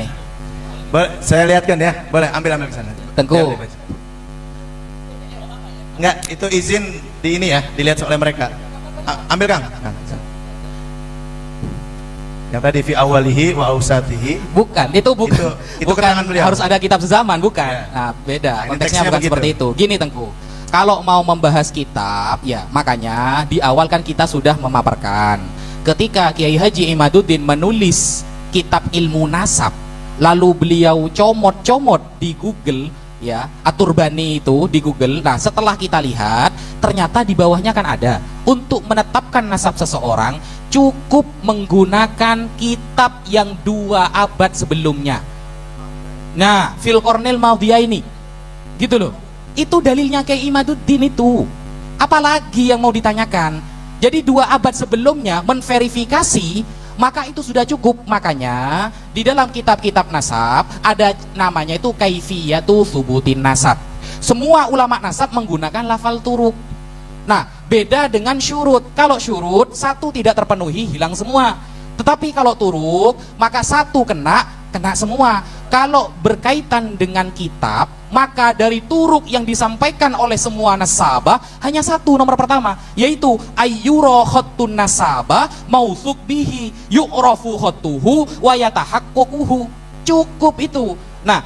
Saya lihatkan ya. Boleh ambil ke sana. Tengku. Ya, baca. Enggak, itu izin di ini ya, dilihat oleh mereka. Ambil Kang. Yang tadi fi awalihi wa ausatihi. Bukan, itu bukan. Itu bukan keterangan beliau. harus ada kitab sezaman, bukan. Ya. Nah, beda. Nah, ini Konteksnya teksnya bukan begitu. seperti itu. Gini Tengku. Kalau mau membahas kitab, ya makanya di awal kan kita sudah memaparkan. Ketika Kiai Haji Imaduddin menulis kitab ilmu nasab, lalu beliau comot-comot di Google, ya, Aturbani itu di Google. Nah, setelah kita lihat, ternyata di bawahnya kan ada. Untuk menetapkan nasab seseorang, cukup menggunakan kitab yang 2 abad sebelumnya. Nah, Phil Cornell Maudia ini, gitu loh. Itu dalilnya Kiai Imaduddin itu. Apalagi yang mau ditanyakan? Jadi 2 abad sebelumnya menverifikasi, maka itu sudah cukup. Makanya di dalam kitab-kitab nasab ada namanya itu kaifiyatu thubutin nasab. Semua ulama nasab menggunakan lafal turuk. Nah, beda dengan syurut. Kalau syurut, 1 tidak terpenuhi, hilang semua. Tetapi kalau turuk, maka 1 kena semua. Kalau berkaitan dengan kitab, maka dari turuk yang disampaikan oleh semua nasabah hanya 1, nomor pertama, yaitu ayyura khattun nasabah mausuk bihi yu'rafu khattuhu wa yatahaqququhu. Cukup itu. Nah,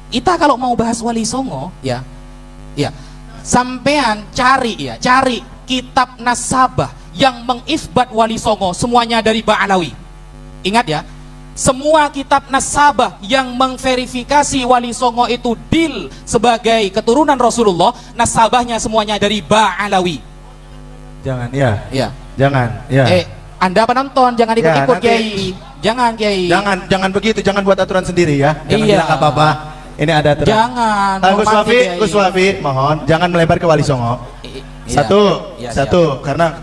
kita kalau mau bahas Wali Songo, ya, sampean cari kitab nasabah yang mengisbat Wali Songo semuanya dari Ba'alawi. Ingat ya, semua kitab nasabah yang mengverifikasi Wali Songo itu dil sebagai keturunan Rasulullah, nasabahnya semuanya dari Ba'alawi. Jangan, ya. Ya. Jangan, ya. Anda penonton jangan ikut-ikut, nanti- Kiai. Jangan, Kiai. Jangan begitu, jangan buat aturan sendiri ya. Jangan Iya. bilang apa-apa. Ini ada aturan. Jangan. Gus hormati, Wafi, Kiai. Gus Wafi, mohon jangan melebar ke Wali Songo. Iya. Iya, Satu, karena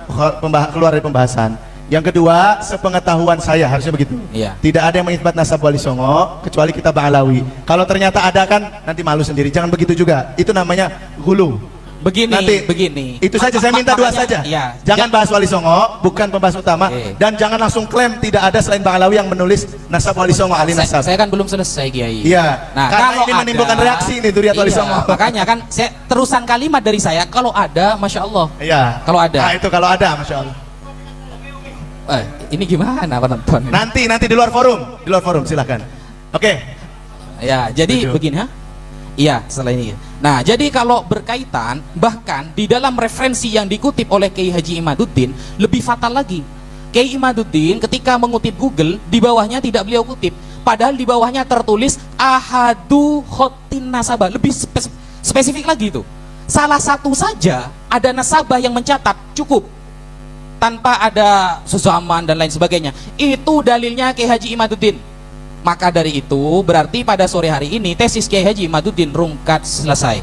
keluar dari pembahasan. Yang kedua, sepengetahuan saya harusnya begitu. Iya. Tidak ada yang mengisbat nasab Wali Songo kecuali kita Ba'alawi. Kalau ternyata ada kan nanti malu sendiri. Jangan begitu juga. Itu namanya hulu. Begini. Itu saja saya minta 2 saja. Iya. Jangan bahas Wali Songo, bukan pembahasan utama. Dan jangan langsung klaim tidak ada selain Ba'alawi yang menulis nasab Wali Songo, ahli nasab. Saya kan belum selesai, Kiai. Iya. Nah, Karena kalau ini menimbulkan ada- reaksi nih Duriat Wali Iya, Songo. makanya kan saya terusan kalimat dari saya, kalau ada, masya Allah. Iya. Kalau ada. Nah, itu kalau ada, masya Allah. Ini gimana penonton? Nanti di luar forum silahkan. Oke. Ya, jadi Setuju. begini, ha? Iya, setelah ini. Nah, jadi kalau berkaitan, bahkan di dalam referensi yang dikutip oleh Kiai Haji Imaduddin, lebih fatal lagi. Kiai Imaduddin ketika mengutip Google, di bawahnya tidak beliau kutip. Padahal di bawahnya tertulis ahadu khotin nasabah. Lebih spesifik lagi itu. Salah satu saja ada nasabah yang mencatat, cukup. Tanpa ada sezaman dan lain sebagainya. Itu dalilnya Kiai Haji Imaduddin. Maka dari itu berarti pada sore hari ini tesis Kiai Haji Imaduddin rungkat selesai.